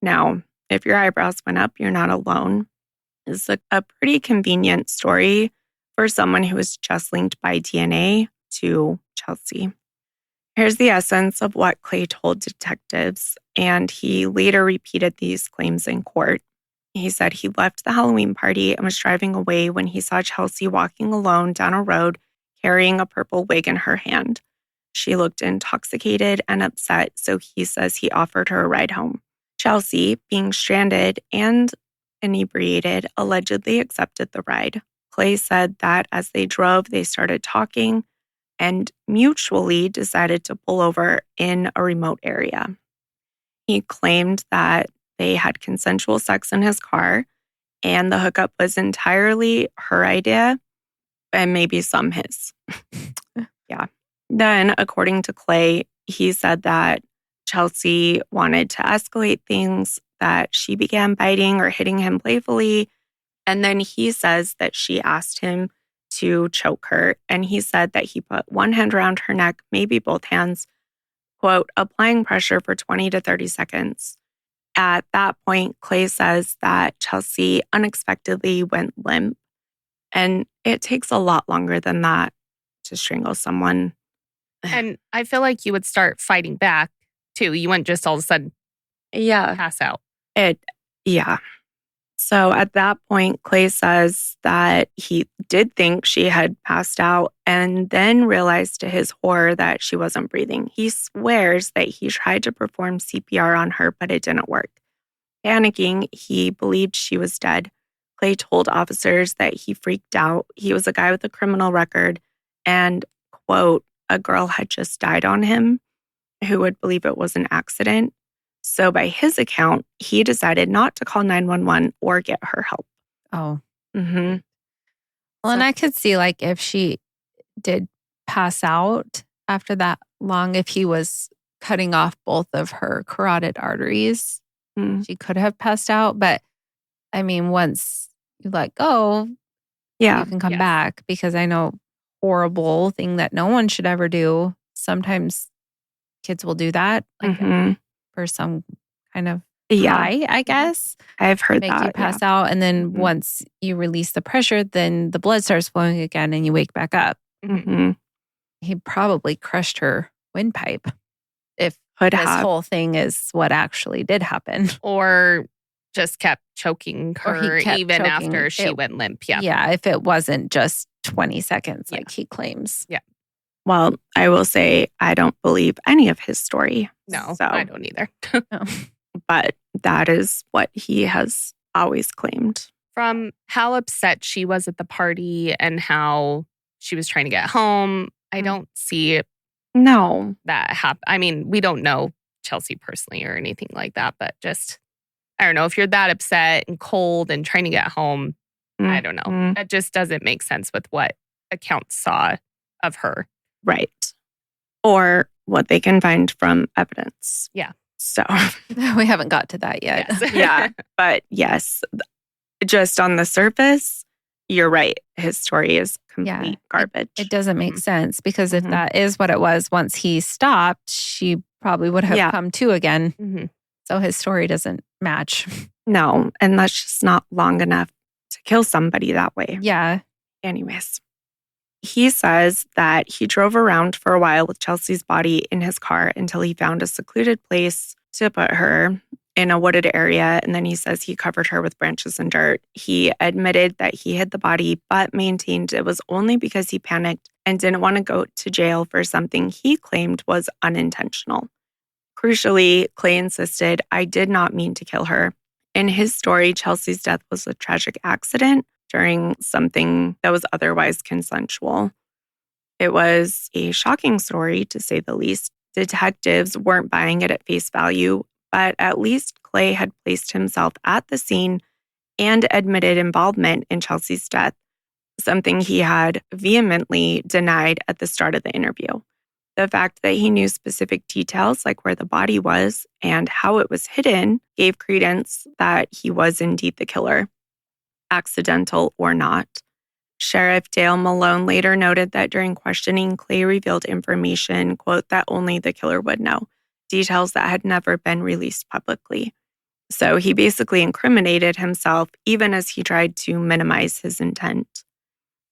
A: Now, if your eyebrows went up, you're not alone. It's a pretty convenient story for someone who was just linked by DNA to Chelsea. Here's the essence of what Clay told detectives, and he later repeated these claims in court. He said he left the Halloween party and was driving away when he saw Chelsea walking alone down a road carrying a purple wig in her hand. She looked intoxicated and upset, so he says he offered her a ride home. Chelsea, being stranded and inebriated, allegedly accepted the ride. Clay said that as they drove, they started talking and mutually decided to pull over in a remote area. He claimed that they had consensual sex in his car, and the hookup was entirely her idea and maybe some his. Yeah. Then, according to Clay, he said that Chelsea wanted to escalate things, that she began biting or hitting him playfully. And then he says that she asked him to choke her. And he said that he put one hand around her neck, maybe both hands, quote, applying pressure for 20 to 30 seconds. At that point, Clay says that Chelsea unexpectedly went limp. And it takes a lot longer than that to strangle someone.
C: And I feel like you would start fighting back too. You wouldn't just all of a sudden pass out.
A: Yeah. So at that point, Clay says that he did think she had passed out and then realized to his horror that she wasn't breathing. He swears that he tried to perform CPR on her, but it didn't work. Panicking, he believed she was dead. Clay told officers that he freaked out. He was a guy with a criminal record and, quote, a girl had just died on him who would believe it was an accident. So by his account, he decided not to call 911 or get her help.
B: Oh.
A: Mm-hmm.
B: Well, and I could see like if she did pass out after that long, if he was cutting off both of her carotid arteries, she could have passed out. But I mean, once you let go, you can come back, because I know horrible thing that no one should ever do. Sometimes kids will do that, like for some kind of high, I guess.
A: I've heard
B: make
A: that.
B: You pass out, and then once you release the pressure, then the blood starts flowing again, and you wake back up. He probably crushed her windpipe. If this whole thing is what actually did happen,
C: or just kept choking her even after she went limp.
B: Yeah, if it wasn't just 20 seconds like he claims.
C: Yeah.
A: Well, I will say I don't believe any of his story.
C: No, I don't either.
B: No.
A: But that is what he has always claimed.
C: From how upset she was at the party and how she was trying to get home, I don't see that happen. I mean, we don't know Chelsea personally or anything like that, but just, I don't know, if you're that upset and cold and trying to get home, I don't know. That just doesn't make sense with what accounts saw of her.
A: Right. Or what they can find from evidence.
C: Yeah.
A: So
B: we haven't got to that yet.
C: Yes.
A: Yeah. But yes, just on the surface, you're right. His story is complete garbage.
B: It doesn't make sense, because if that is what it was, once he stopped, she probably would have come to again. So his story doesn't match.
A: No. And that's just not long enough to kill somebody that way.
B: Yeah.
A: Anyways. He says that he drove around for a while with Chelsea's body in his car until he found a secluded place to put her in a wooded area. And then he says he covered her with branches and dirt. He admitted that he hid the body, but maintained it was only because he panicked and didn't want to go to jail for something he claimed was unintentional. Crucially, Clay insisted, "I did not mean to kill her." In his story, Chelsea's death was a tragic accident during something that was otherwise consensual. It was a shocking story, to say the least. Detectives weren't buying it at face value, but at least Clay had placed himself at the scene and admitted involvement in Chelsea's death, something he had vehemently denied at the start of the interview. The fact that he knew specific details, like where the body was and how it was hidden, gave credence that he was indeed the killer, accidental or not. Sheriff Dale Malone later noted that during questioning, Clay revealed information, quote, that only the killer would know, details that had never been released publicly. So he basically incriminated himself, even as he tried to minimize his intent.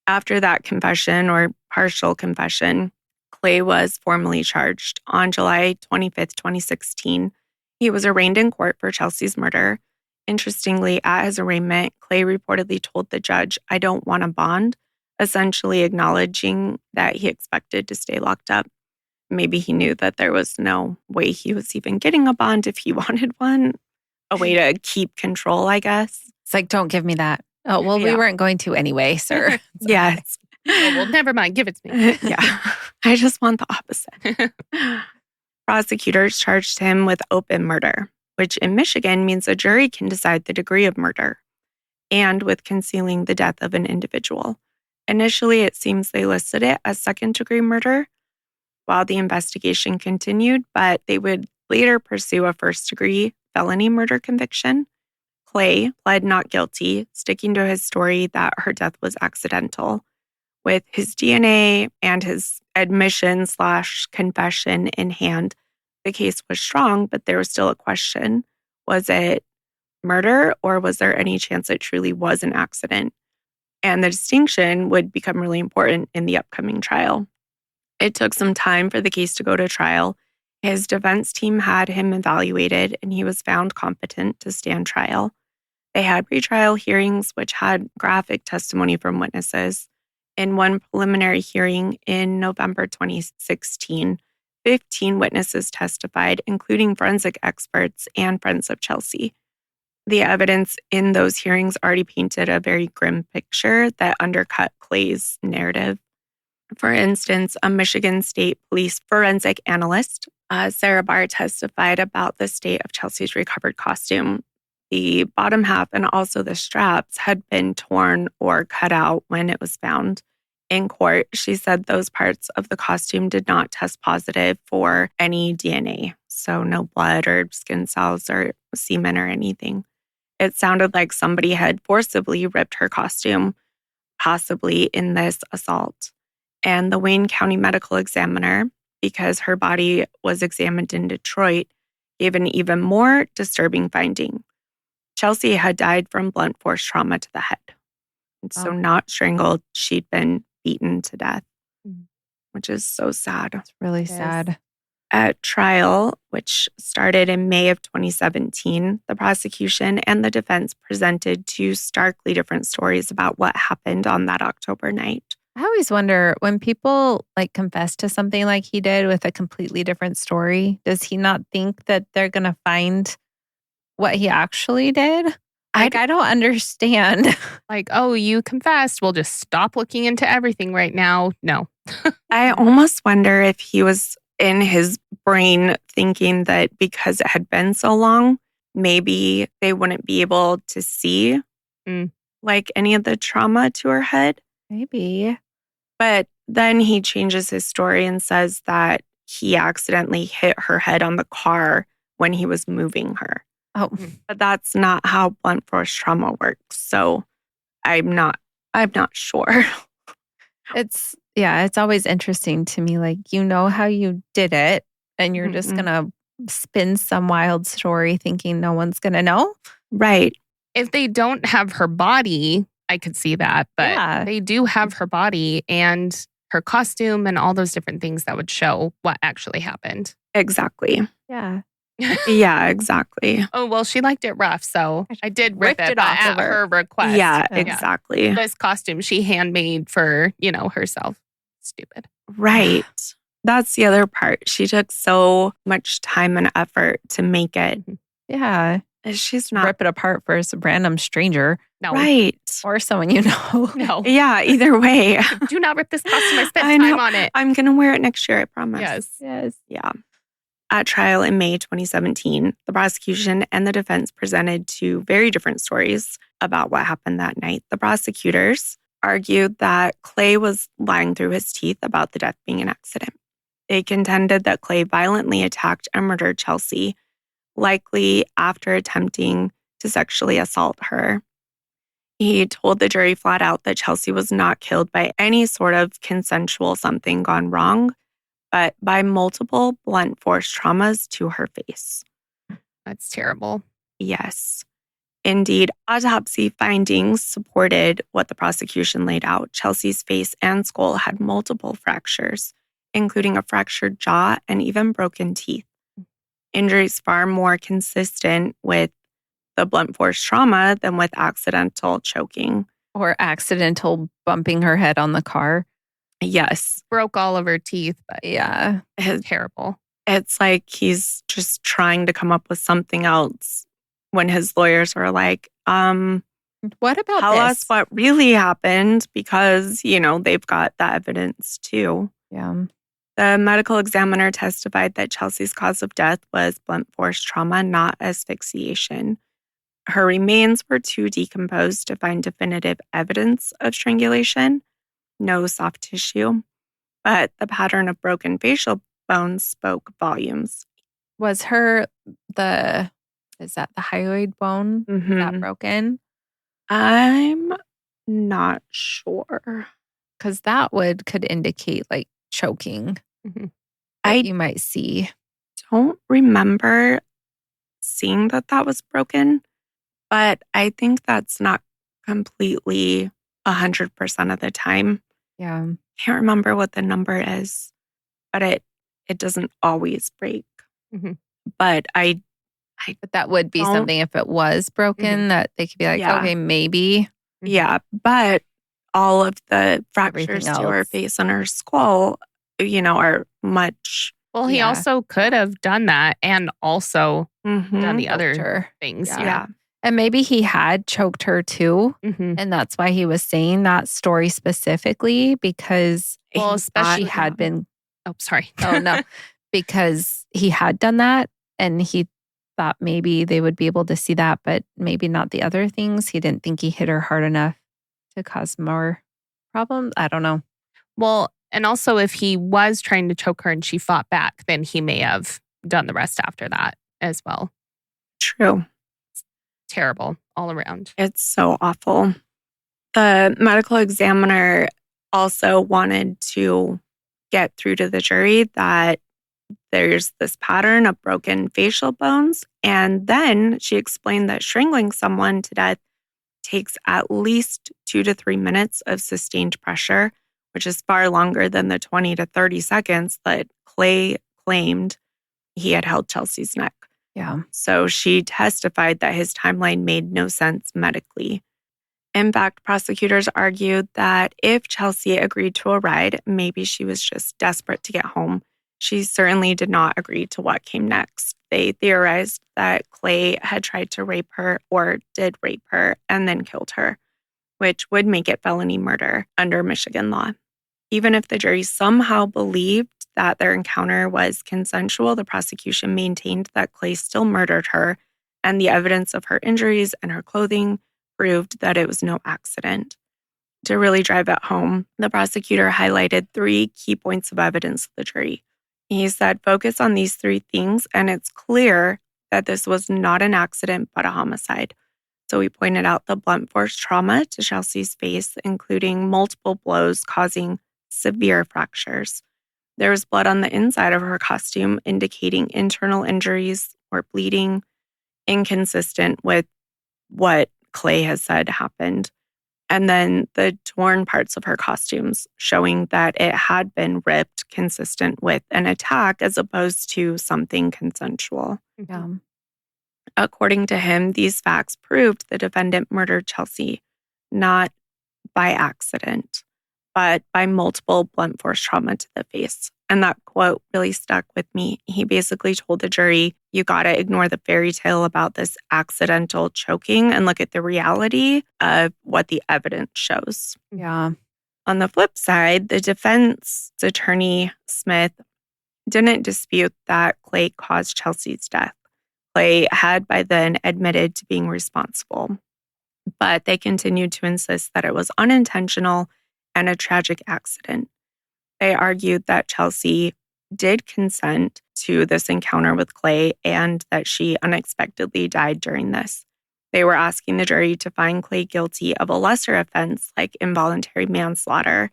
A: After that confession, or partial confession, Clay was formally charged. On July 25th, 2016, he was arraigned in court for Chelsea's murder. Interestingly, at his arraignment, Clay reportedly told the judge, "I don't want a bond," essentially acknowledging that he expected to stay locked up. Maybe he knew that there was no way he was even getting a bond if he wanted one. A way to keep control, I guess.
B: It's like, don't give me that. Oh, well, we weren't going to anyway, sir.
A: Yes.
C: Oh, well, never mind. Give it to me.
A: Yeah. I just want the opposite. Prosecutors charged him with open murder, which in Michigan means a jury can decide the degree of murder, and with concealing the death of an individual. Initially, it seems they listed it as second-degree murder while the investigation continued, but they would later pursue a first-degree felony murder conviction. Clay pled not guilty, sticking to his story that her death was accidental. With his DNA and his admission/confession in hand, the case was strong, but there was still a question. Was it murder, or was there any chance it truly was an accident? And the distinction would become really important in the upcoming trial. It took some time for the case to go to trial. His defense team had him evaluated, and he was found competent to stand trial. They had pretrial hearings, which had graphic testimony from witnesses. In one preliminary hearing in November 2016, 15 witnesses testified, including forensic experts and friends of Chelsea. The evidence in those hearings already painted a very grim picture that undercut Clay's narrative. For instance, a Michigan State Police forensic analyst, Sarah Barr, testified about the state of Chelsea's recovered costume. The bottom half and also the straps had been torn or cut out when it was found. In court, she said those parts of the costume did not test positive for any DNA, so no blood or skin cells or semen or anything. It sounded like somebody had forcibly ripped her costume, possibly in this assault. And the Wayne County Medical Examiner, because her body was examined in Detroit, gave an even more disturbing finding. Chelsea had died from blunt force trauma to the head. So not strangled, she'd been beaten to death, which is so sad.
B: It's really sad.
A: At trial, which started in May of 2017, the prosecution and the defense presented two starkly different stories about what happened on that October night.
B: I always wonder, when people confess to something like he did with a completely different story, does he not think that they're going to find what he actually did? I don't understand.
C: Oh, you confessed. We'll just stop looking into everything right now. No.
A: I almost wonder if he was in his brain thinking that because it had been so long, maybe they wouldn't be able to see any of the trauma to her head.
B: Maybe.
A: But then he changes his story and says that he accidentally hit her head on the car when he was moving her.
B: Oh,
A: but that's not how blunt force trauma works. So I'm not sure.
B: It's always interesting to me. How you did it, and you're just going to spin some wild story thinking no one's going to know.
A: Right.
C: If they don't have her body, I could see that. But they do have her body and her costume and all those different things that would show what actually happened.
A: Exactly.
B: Yeah.
A: Yeah, exactly.
C: Oh, well, she liked it rough, so I did rip it off at her request.
A: Yeah, exactly.
C: This costume she handmade for, herself. Stupid.
A: Right. That's the other part. She took so much time and effort to make it.
B: Yeah.
A: She's not...
B: Rip it apart for some random stranger.
C: No.
A: Right.
B: Or someone you know.
C: No.
A: Yeah, either way.
C: Do not rip this costume. I spent time on it.
A: I'm going to wear it next year, I promise.
C: Yes.
A: Yeah. At trial in May 2017, the prosecution and the defense presented two very different stories about what happened that night. The prosecutors argued that Clay was lying through his teeth about the death being an accident. They contended that Clay violently attacked and murdered Chelsea, likely after attempting to sexually assault her. He told the jury flat out that Chelsea was not killed by any sort of consensual something gone wrong, but by multiple blunt force traumas to her face.
C: That's terrible.
A: Yes. Indeed, autopsy findings supported what the prosecution laid out. Chelsea's face and skull had multiple fractures, including a fractured jaw and even broken teeth. Injuries far more consistent with the blunt force trauma than with accidental choking.
B: Or accidental bumping her head on the car.
A: Yes.
C: Broke all of her teeth, but
B: yeah,
C: it's terrible.
A: It's like he's just trying to come up with something else when his lawyers were like,
B: what about
A: tell us what really happened, because, they've got the evidence too.
B: Yeah.
A: The medical examiner testified that Chelsea's cause of death was blunt force trauma, not asphyxiation. Her remains were too decomposed to find definitive evidence of strangulation, no soft tissue, but the pattern of broken facial bones spoke volumes.
B: Was is that the hyoid bone?
A: Mm-hmm.
B: Is that broken?
A: I'm not sure.
B: Because that could indicate like choking.
C: Mm-hmm.
B: You might see.
A: Don't remember seeing that was broken, but I think that's not completely 100% of the time.
B: Yeah.
A: Can't remember what the number is, but it doesn't always break.
C: Mm-hmm.
A: But
B: but that would be something if it was broken that they could be like, okay, maybe.
A: Yeah, but all of the fractures to her face and her skull, are much.
C: Well, he also could have done that and also done the other things.
A: Yeah.
B: And maybe he had choked her too.
C: Mm-hmm.
B: And that's why he was saying that story specifically, because
C: especially
B: he had been.
C: Oh, sorry.
B: Oh, no. Because he had done that and he thought maybe they would be able to see that, but maybe not the other things. He didn't think he hit her hard enough to cause more problems. I don't know.
C: Well, and also if he was trying to choke her and she fought back, then he may have done the rest after that as well.
A: True.
C: It's terrible all around.
A: It's so awful. The medical examiner also wanted to get through to the jury that there's this pattern of broken facial bones. And then she explained that strangling someone to death takes at least 2 to 3 minutes of sustained pressure, which is far longer than the 20 to 30 seconds that Clay claimed he had held Chelsea's neck.
B: Yeah.
A: So she testified that his timeline made no sense medically. In fact, prosecutors argued that if Chelsea agreed to a ride, maybe she was just desperate to get home. She certainly did not agree to what came next. They theorized that Clay had tried to rape her or did rape her and then killed her, which would make it felony murder under Michigan law. Even if the jury somehow believed that their encounter was consensual, the prosecution maintained that Clay still murdered her, and the evidence of her injuries and her clothing proved that it was no accident. To really drive it home, the prosecutor highlighted 3 key points of evidence to the jury. He said, focus on these 3 things, and it's clear that this was not an accident, but a homicide. So he pointed out the blunt force trauma to Chelsea's face, including multiple blows causing severe fractures. There was blood on the inside of her costume, indicating internal injuries or bleeding, inconsistent with what Clay has said happened. And then the torn parts of her costumes, showing that it had been ripped, consistent with an attack as opposed to something consensual.
B: Yeah.
A: According to him, these facts proved the defendant murdered Chelsea, not by accident, but by multiple blunt force trauma to the face. And that quote really stuck with me. He basically told the jury, you got to ignore the fairy tale about this accidental choking and look at the reality of what the evidence shows.
B: Yeah.
A: On the flip side, the defense attorney, Smith, didn't dispute that Clay caused Chelsea's death. Clay had by then admitted to being responsible, but they continued to insist that it was unintentional and a tragic accident. They argued that Chelsea did consent to this encounter with Clay and that she unexpectedly died during this. They were asking the jury to find Clay guilty of a lesser offense like involuntary manslaughter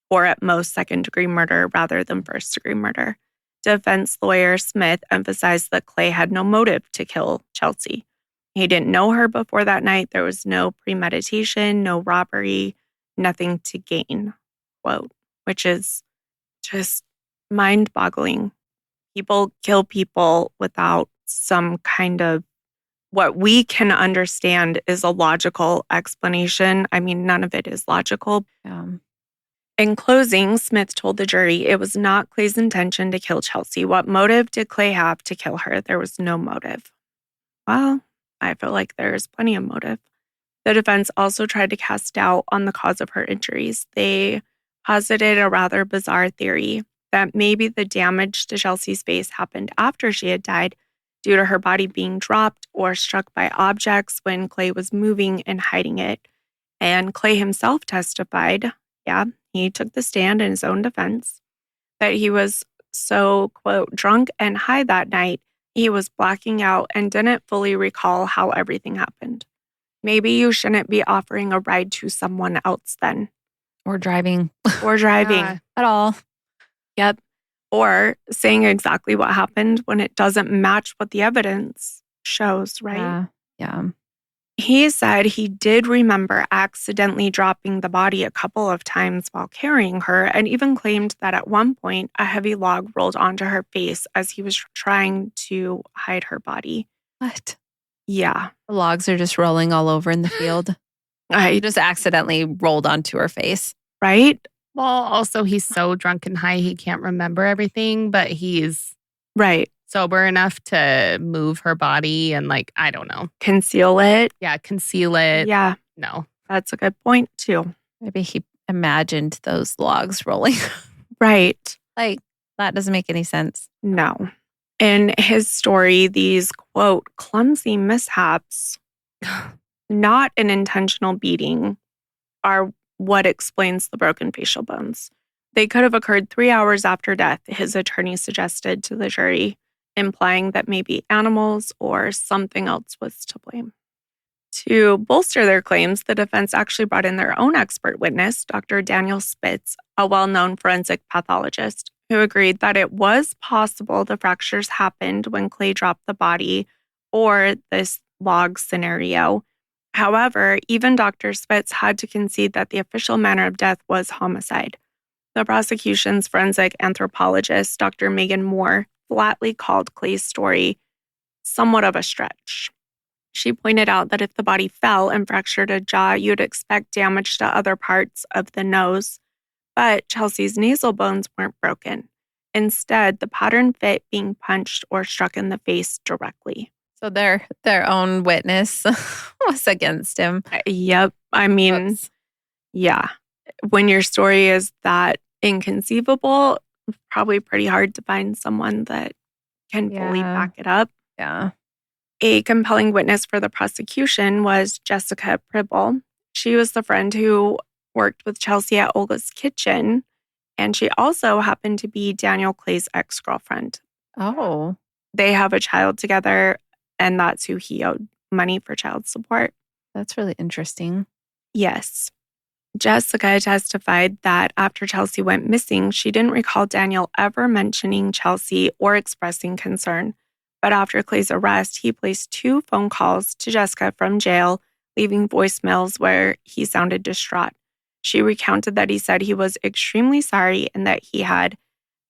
A: or at most second-degree murder rather than first-degree murder. Defense lawyer Smith emphasized that Clay had no motive to kill Chelsea. He didn't know her before that night. There was no premeditation, no robbery, nothing to gain, quote, which is just mind-boggling. People kill people without some kind of what we can understand is a logical explanation. I mean, none of it is logical. In closing, Smith told the jury it was not Clay's intention to kill Chelsea. What motive did Clay have to kill her? There was no motive. Well, I feel like there's plenty of motive. The defense also tried to cast doubt on the cause of her injuries. They posited a rather bizarre theory that maybe the damage to Chelsea's face happened after she had died due to her body being dropped or struck by objects when Clay was moving and hiding it. And Clay himself testified, he took the stand in his own defense, that he was so, quote, drunk and high that night, he was blacking out and didn't fully recall how everything happened. Maybe you shouldn't be offering a ride to someone else then.
B: Or driving.
A: At
B: all.
A: Yep. Or saying exactly what happened when it doesn't match what the evidence shows, right?
B: Yeah.
A: He said he did remember accidentally dropping the body a couple of times while carrying her, and even claimed that at one point a heavy log rolled onto her face as he was trying to hide her body.
B: What?
A: Yeah.
B: The logs are just rolling all over in the field. He just accidentally rolled onto her face.
A: Right?
C: Well, also he's so drunk and high he can't remember everything, but he's
A: right.
C: Sober enough to move her body and I don't know.
A: Conceal it.
C: Yeah, conceal it.
A: Yeah.
C: No.
A: That's a good point too.
B: Maybe he imagined those logs rolling.
A: Right.
B: That doesn't make any sense.
A: No. In his story, these, quote, clumsy mishaps, not an intentional beating, are what explains the broken facial bones. They could have occurred 3 hours after death, his attorney suggested to the jury, implying that maybe animals or something else was to blame. To bolster their claims, the defense actually brought in their own expert witness, Dr. Daniel Spitz, a well-known forensic pathologist, who agreed that it was possible the fractures happened when Clay dropped the body or this log scenario. However, even Dr. Spitz had to concede that the official manner of death was homicide. The prosecution's forensic anthropologist, Dr. Megan Moore, flatly called Clay's story somewhat of a stretch. She pointed out that if the body fell and fractured a jaw, you'd expect damage to other parts of the nose, but Chelsea's nasal bones weren't broken. Instead, the pattern fit being punched or struck in the face directly.
B: So their own witness was against him.
A: Yep. I mean, Oops. Yeah. When your story is that inconceivable, probably pretty hard to find someone that can fully back it up.
B: Yeah.
A: A compelling witness for the prosecution was Jessica Pribble. She was the friend who worked with Chelsea at Olga's kitchen, and she also happened to be Daniel Clay's ex-girlfriend.
B: Oh.
A: They have a child together, and that's who he owed money for child support.
B: That's really interesting.
A: Yes. Jessica testified that after Chelsea went missing, she didn't recall Daniel ever mentioning Chelsea or expressing concern. But after Clay's arrest, he placed 2 phone calls to Jessica from jail, leaving voicemails where he sounded distraught. She recounted that he said he was extremely sorry and that he had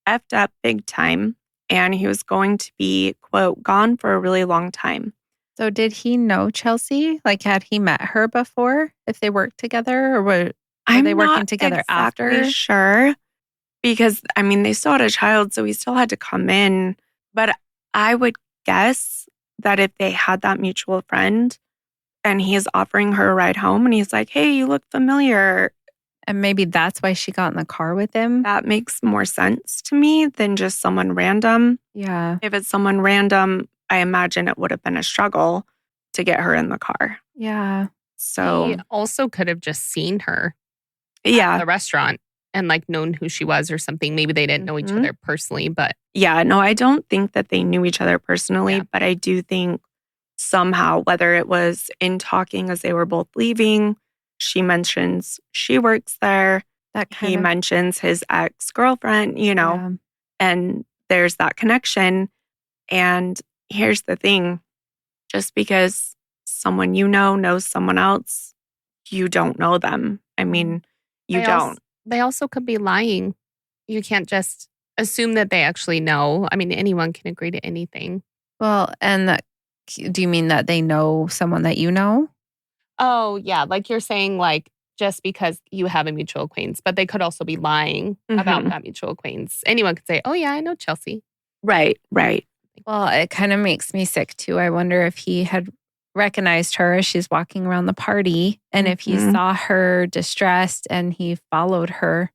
A: effed up big time and he was going to be, quote, gone for a really long time.
B: So did he know Chelsea? Had he met her before? If they worked together, or were they working together after?
A: I'm not exactly sure, because, they still had a child, so he still had to come in. But I would guess that if they had that mutual friend and he is offering her a ride home and he's like, hey, you look familiar,
B: And maybe that's why she got in the car with him.
A: That makes more sense to me than just someone random.
B: Yeah.
A: If it's someone random, I imagine it would have been a struggle to get her in the car.
B: Yeah.
A: So
C: he also could have just seen her
A: at
C: the restaurant and like known who she was or something. Maybe they didn't know each other personally, but
A: yeah, no, I don't think that they knew each other personally, but I do think somehow, whether it was in talking as they were both leaving, she mentions she works there. He mentions his ex-girlfriend, and there's that connection. And here's the thing, just because someone knows someone else, you don't know them. I mean, you don't.
C: They also could be lying. You can't just assume that they actually know. I mean, anyone can agree to anything.
B: Well, and do you mean that they know someone that you know?
C: Oh, yeah. Like you're saying, like, just because you have a mutual acquaintance, but they could also be lying about that mutual acquaintance. Anyone could say, oh, yeah, I know Chelsea.
A: Right.
B: Well, it kind of makes me sick too. I wonder if he had recognized her as she's walking around the party and if he saw her distressed and he followed her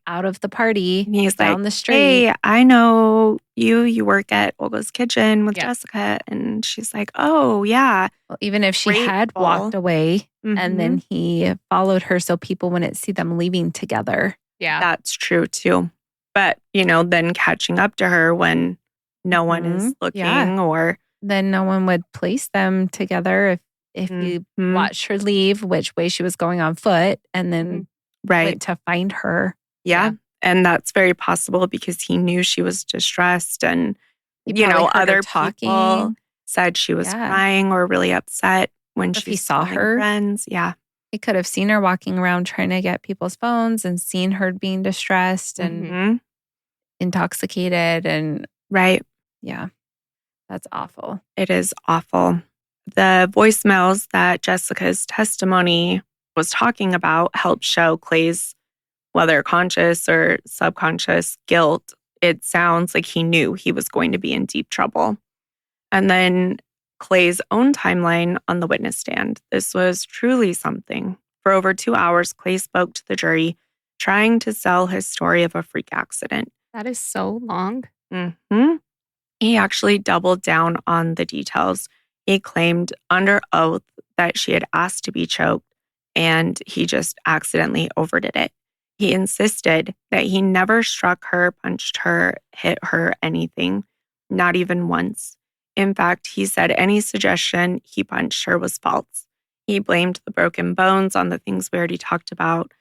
B: out of the party
A: and he's
B: down
A: like,
B: the street.
A: Hey, I know you work at Olga's Kitchen with Jessica. And she's like, oh, yeah.
B: Well, even if she had walked away and then he followed her so people wouldn't see them leaving together.
C: Yeah.
A: That's true too. But, then catching up to her when no one is looking or...
B: Then no one would place them together if you watched her leave, which way she was going on foot, and then went to find her.
A: Yeah. And that's very possible because he knew she was distressed and, other people said she was crying or really upset when she saw her friends. Yeah.
B: He could have seen her walking around trying to get people's phones and seen her being distressed and intoxicated and yeah. That's awful.
A: It is awful. The voicemails that Jessica's testimony was talking about helped show Clay's, whether conscious or subconscious, guilt. It sounds like he knew he was going to be in deep trouble. And then Clay's own timeline on the witness stand. This was truly something. For over 2 hours, Clay spoke to the jury, trying to sell his story of a freak accident.
C: That is so long.
A: He actually doubled down on the details. He claimed under oath that she had asked to be choked and he just accidentally overdid it. He insisted that he never struck her, punched her, hit her, anything, not even once. In fact, he said any suggestion he punched her was false. He blamed the broken bones on the things we already talked about,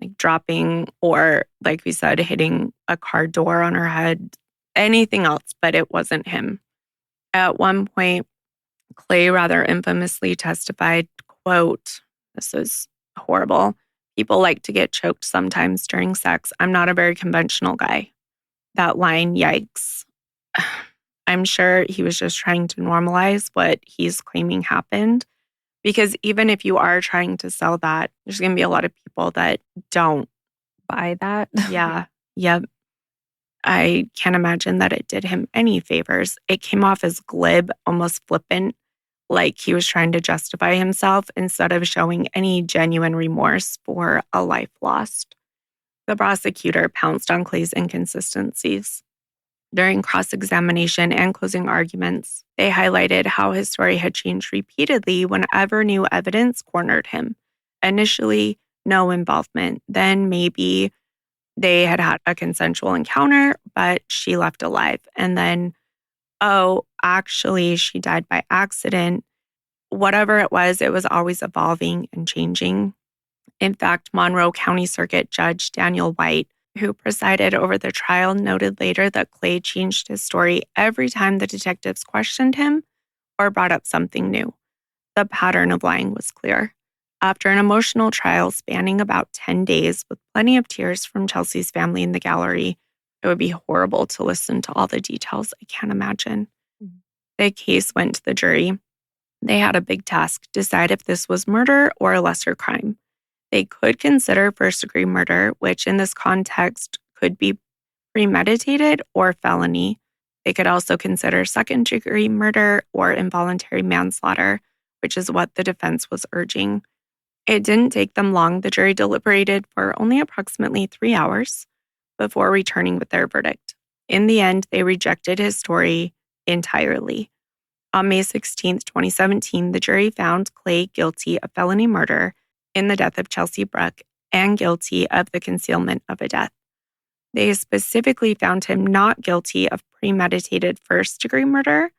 A: like dropping or, like we said, hitting a car door on her head, anything else, but it wasn't him. At one point, Clay rather infamously testified, quote, this is horrible. People like to get choked sometimes during sex. I'm not a very conventional guy. That line, yikes. I'm sure he was just trying to normalize what he's claiming happened. Because even if you are trying to sell that, there's going to be a lot of people that don't
B: buy that.
A: Yeah. Yep. I can't imagine that it did him any favors. It came off as glib, almost flippant, like he was trying to justify himself instead of showing any genuine remorse for a life lost. The prosecutor pounced on Clay's inconsistencies. During cross-examination and closing arguments, they highlighted how his story had changed repeatedly whenever new evidence cornered him. Initially, no involvement. Then maybe they had had a consensual encounter, but she left alive. And then, oh, actually, she died by accident. Whatever it was always evolving and changing. In fact, Monroe County Circuit Judge Daniel White, who presided over the trial, noted later that Clay changed his story every time the detectives questioned him or brought up something new. The pattern of lying was clear. After an emotional trial spanning about 10 days with plenty of tears from Chelsea's family in the gallery, it would be horrible to listen to all the details. I can't imagine. The case went to the jury. They had a big task: decide if this was murder or a lesser crime. They could consider first-degree murder, which in this context could be premeditated or felony. They could also consider second-degree murder or involuntary manslaughter, which is what the defense was urging. It didn't take them long. The jury deliberated for only approximately 3 hours before returning with their verdict. In the end, they rejected his story entirely. On May 16, 2017, the jury found Clay guilty of felony murder in the death of Chelsea Bruck and guilty of the concealment of a death. They specifically found him not guilty of premeditated first-degree murder,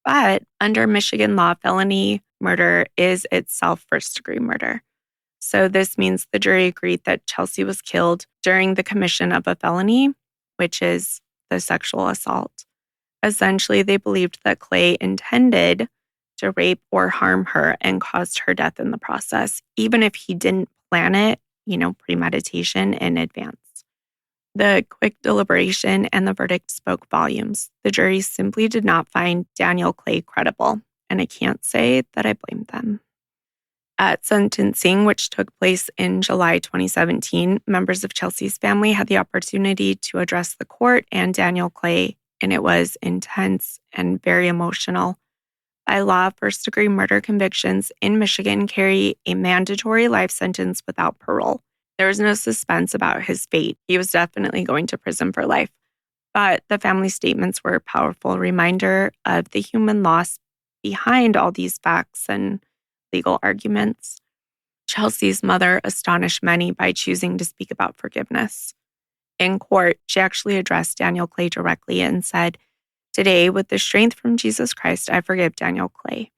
A: but under Michigan law, felony murder is itself first-degree murder. So this means the jury agreed that Chelsea was killed during the commission of a felony, which is the sexual assault. Essentially, they believed that Clay intended to rape or harm her and caused her death in the process, even if he didn't plan it, premeditation in advance. The quick deliberation and the verdict spoke volumes. The jury simply did not find Daniel Clay credible, and I can't say that I blame them. At sentencing, which took place in July 2017, members of Chelsea's family had the opportunity to address the court and Daniel Clay, and it was intense and very emotional. By law, first-degree murder convictions in Michigan carry a mandatory life sentence without parole. There was no suspense about his fate. He was definitely going to prison for life. But the family statements were a powerful reminder of the human loss behind all these facts and legal arguments. Chelsea's mother astonished many by choosing to speak about forgiveness. In court, she actually addressed Daniel Clay directly and said, "Today, with the strength from Jesus Christ, I forgive Daniel Clay."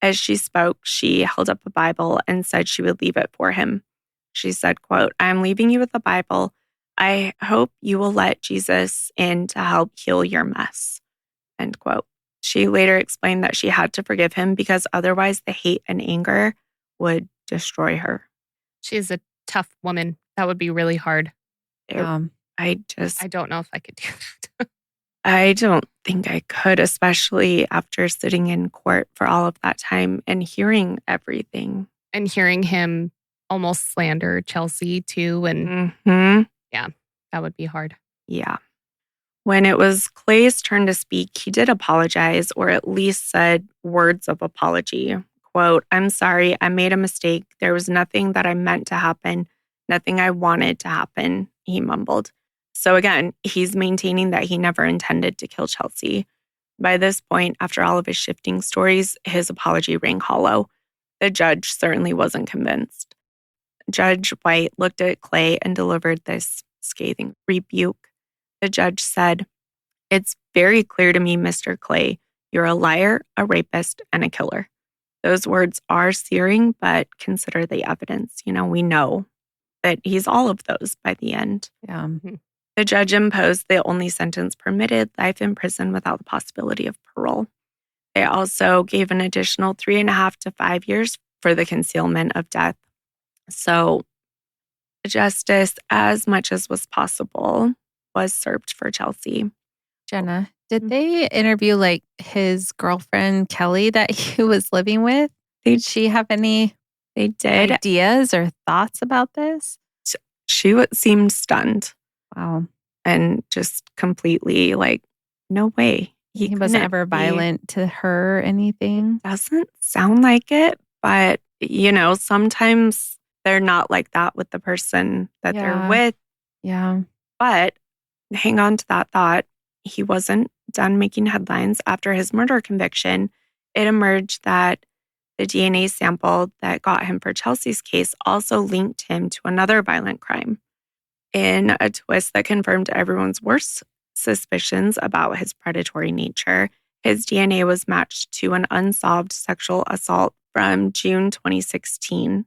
A: As she spoke, she held up a Bible and said she would leave it for him. She said, quote, "I am leaving you with the Bible. I hope you will let Jesus in to help heal your mess." End quote. She later explained that she had to forgive him because otherwise the hate and anger would destroy her.
C: She's a tough woman. That would be really hard.
A: I
C: don't know if I could do that.
A: I don't think I could, especially after sitting in court for all of that time and hearing everything.
C: And hearing him almost slander Chelsea too. And yeah, that would be hard.
A: Yeah. When it was Clay's turn to speak, he did apologize, or at least said words of apology. Quote, "I'm sorry, I made a mistake. There was nothing that I meant to happen, nothing I wanted to happen," he mumbled. So again, he's maintaining that he never intended to kill Chelsea. By this point, after all of his shifting stories, his apology rang hollow. The judge certainly wasn't convinced. Judge White looked at Clay and delivered this scathing rebuke. The judge said, "It's very clear to me, Mr. Clay, you're a liar, a rapist, and a killer." Those words are searing, but consider the evidence. We know that he's all of those by the end.
B: Yeah.
A: The judge imposed the only sentence permitted, life in prison without the possibility of parole. They also gave an additional 3.5 to 5 years for the concealment of death. So justice, as much as was possible, was served for Chelsea.
B: Jenna, did they interview his girlfriend, Kelly, that he was living with? Did she have any ideas or thoughts about this?
A: She seemed stunned.
B: Wow.
A: And just completely no way.
B: He wasn't ever violent to her or anything?
A: Doesn't sound like it, but sometimes they're not like that with the person that they're with.
B: Yeah.
A: But hang on to that thought. He wasn't done making headlines. After his murder conviction, it emerged that the DNA sample that got him for Chelsea's case also linked him to another violent crime. In a twist that confirmed everyone's worst suspicions about his predatory nature, his DNA was matched to an unsolved sexual assault from June 2016.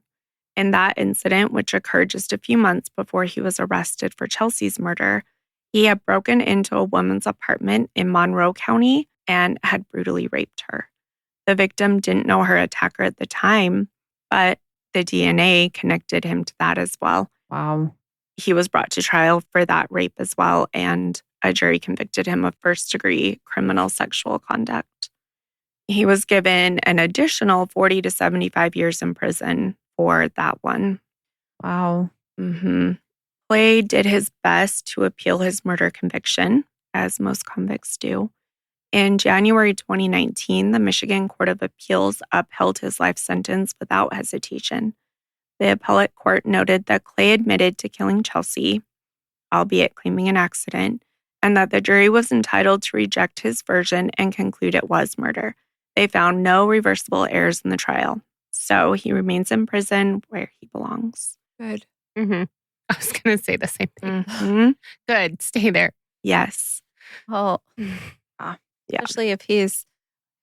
A: In that incident, which occurred just a few months before he was arrested for Chelsea's murder, he had broken into a woman's apartment in Monroe County and had brutally raped her. The victim didn't know her attacker at the time, but the DNA connected him to that as well.
B: Wow.
A: He was brought to trial for that rape as well, and a jury convicted him of first-degree criminal sexual conduct. He was given an additional 40 to 75 years in prison for that one.
B: Wow.
A: Clay did his best to appeal his murder conviction, as most convicts do. In January 2019, the Michigan Court of Appeals upheld his life sentence without hesitation. The appellate court noted that Clay admitted to killing Chelsea, albeit claiming an accident, and that the jury was entitled to reject his version and conclude it was murder. They found no reversible errors in the trial. So he remains in prison where he belongs.
B: Good.
C: Mm-hmm. I was going to say the same thing. Mm-hmm. Good. Stay there.
A: Yes.
B: Well, especially if he's,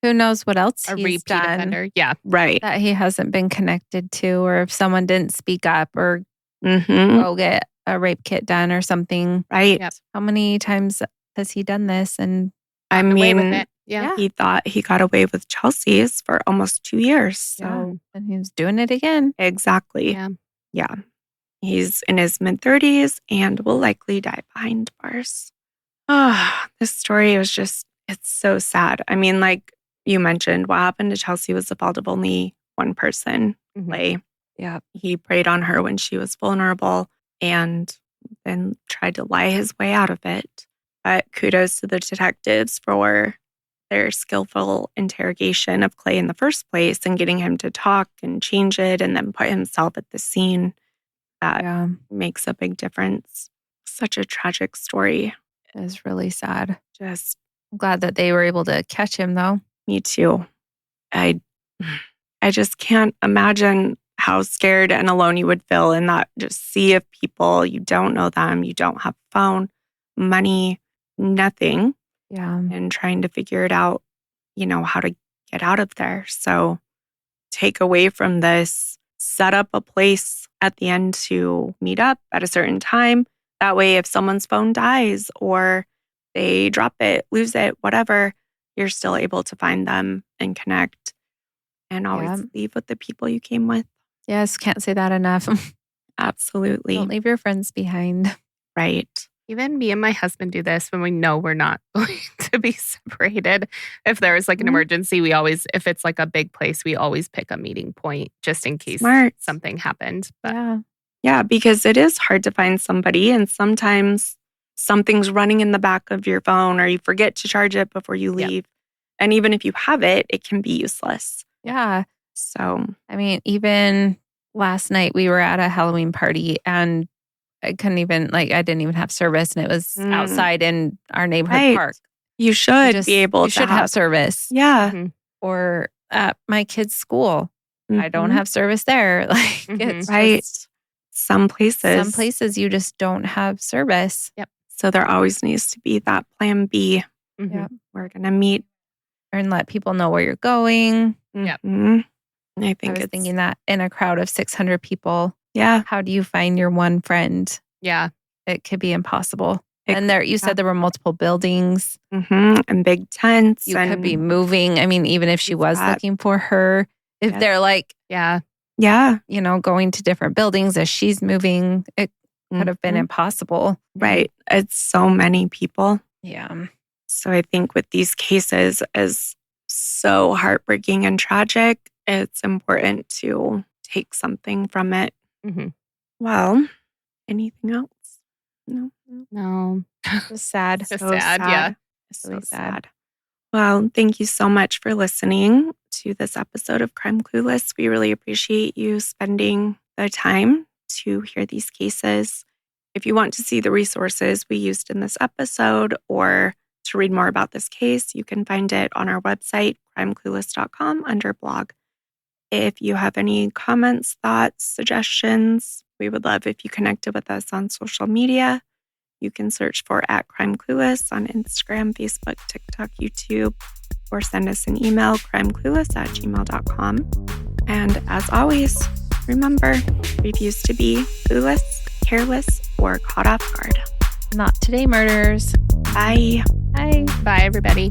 B: who knows what else
C: a
B: he's
C: repeat
B: done.
C: Offender. Yeah.
A: Right.
B: That he hasn't been connected to, or if someone didn't speak up or go get a rape kit done or something.
A: Right.
C: Yep.
B: How many times has he done this? And
A: I mean,
C: away with it. Yeah.
A: He thought he got away with Chelsea's for almost 2 years. So
B: and he's doing it again.
A: Exactly. Yeah. He's in his mid-30s and will likely die behind bars. This story was just, it's so sad. I mean, like you mentioned, what happened to Chelsea was the fault of only one person, Clay.
B: Yeah.
A: He preyed on her when she was vulnerable and then tried to lie his way out of it. But kudos to the detectives for their skillful interrogation of Clay in the first place and getting him to talk and change it and then put himself at the scene. That makes a big difference. Such a tragic story.
B: It is really sad.
A: Just
B: I'm glad that they were able to catch him, though.
A: Me too. I just can't imagine how scared and alone you would feel in that just sea of people. You don't know them. You don't have phone, money, nothing.
B: Yeah.
A: And trying to figure it out, how to get out of there. So take away from this, set up a place at the end to meet up at a certain time. That way, if someone's phone dies or they drop it, lose it, whatever, you're still able to find them and connect and always leave with the people you came with.
B: Yes, can't say that enough.
A: Absolutely.
B: Don't leave your friends behind.
A: Right.
C: Even me and my husband do this when we know we're not going to be separated. If there is like an emergency, we always, if it's like a big place, we always pick a meeting point just in case something happened. But
A: yeah, because it is hard to find somebody, and sometimes something's running in the back of your phone or you forget to charge it before you leave. And even if you have it, it can be useless.
B: Yeah.
A: So,
B: I mean, even last night we were at a Halloween party and I couldn't even, I didn't even have service, and it was outside in our neighborhood park.
A: You should be able to.
B: You should have service.
A: Yeah.
C: Mm-hmm.
B: Or at my kid's school. I don't have service there. It's
A: just, some places
B: you just don't have service.
C: Yep.
A: So there always needs to be that plan B.
B: Yep.
A: We're going to meet.
B: And let people know where you're going.
C: Yep.
A: I think
B: I was thinking that in a crowd of 600 people.
A: Yeah.
B: How do you find your one friend?
C: Yeah.
B: It could be impossible. And there, you said there were multiple buildings.
A: And big tents.
B: You could be moving. I mean, even if she was looking for her, if they're going to different buildings as she's moving, it could have been impossible.
A: Right. It's so many people.
B: Yeah.
A: So I think with these cases, as so heartbreaking and tragic, it's important to take something from it. Well, anything else?
C: No.
B: Just sad.
C: Just sad. Yeah.
A: So sad. Well, thank you so much for listening to this episode of Crime Clueless. We really appreciate you spending the time to hear these cases. If you want to see the resources we used in this episode or to read more about this case, you can find it on our website, crimeclueless.com, under blog. If you have any comments, thoughts, suggestions, we would love if you connected with us on social media. You can search for @CrimeClueless on Instagram, Facebook, TikTok, YouTube, or send us an email, crimeclueless@gmail.com. And as always, remember, refuse to be clueless, careless, or caught off guard.
B: Not today, murders.
A: Bye.
B: Bye.
C: Bye, everybody.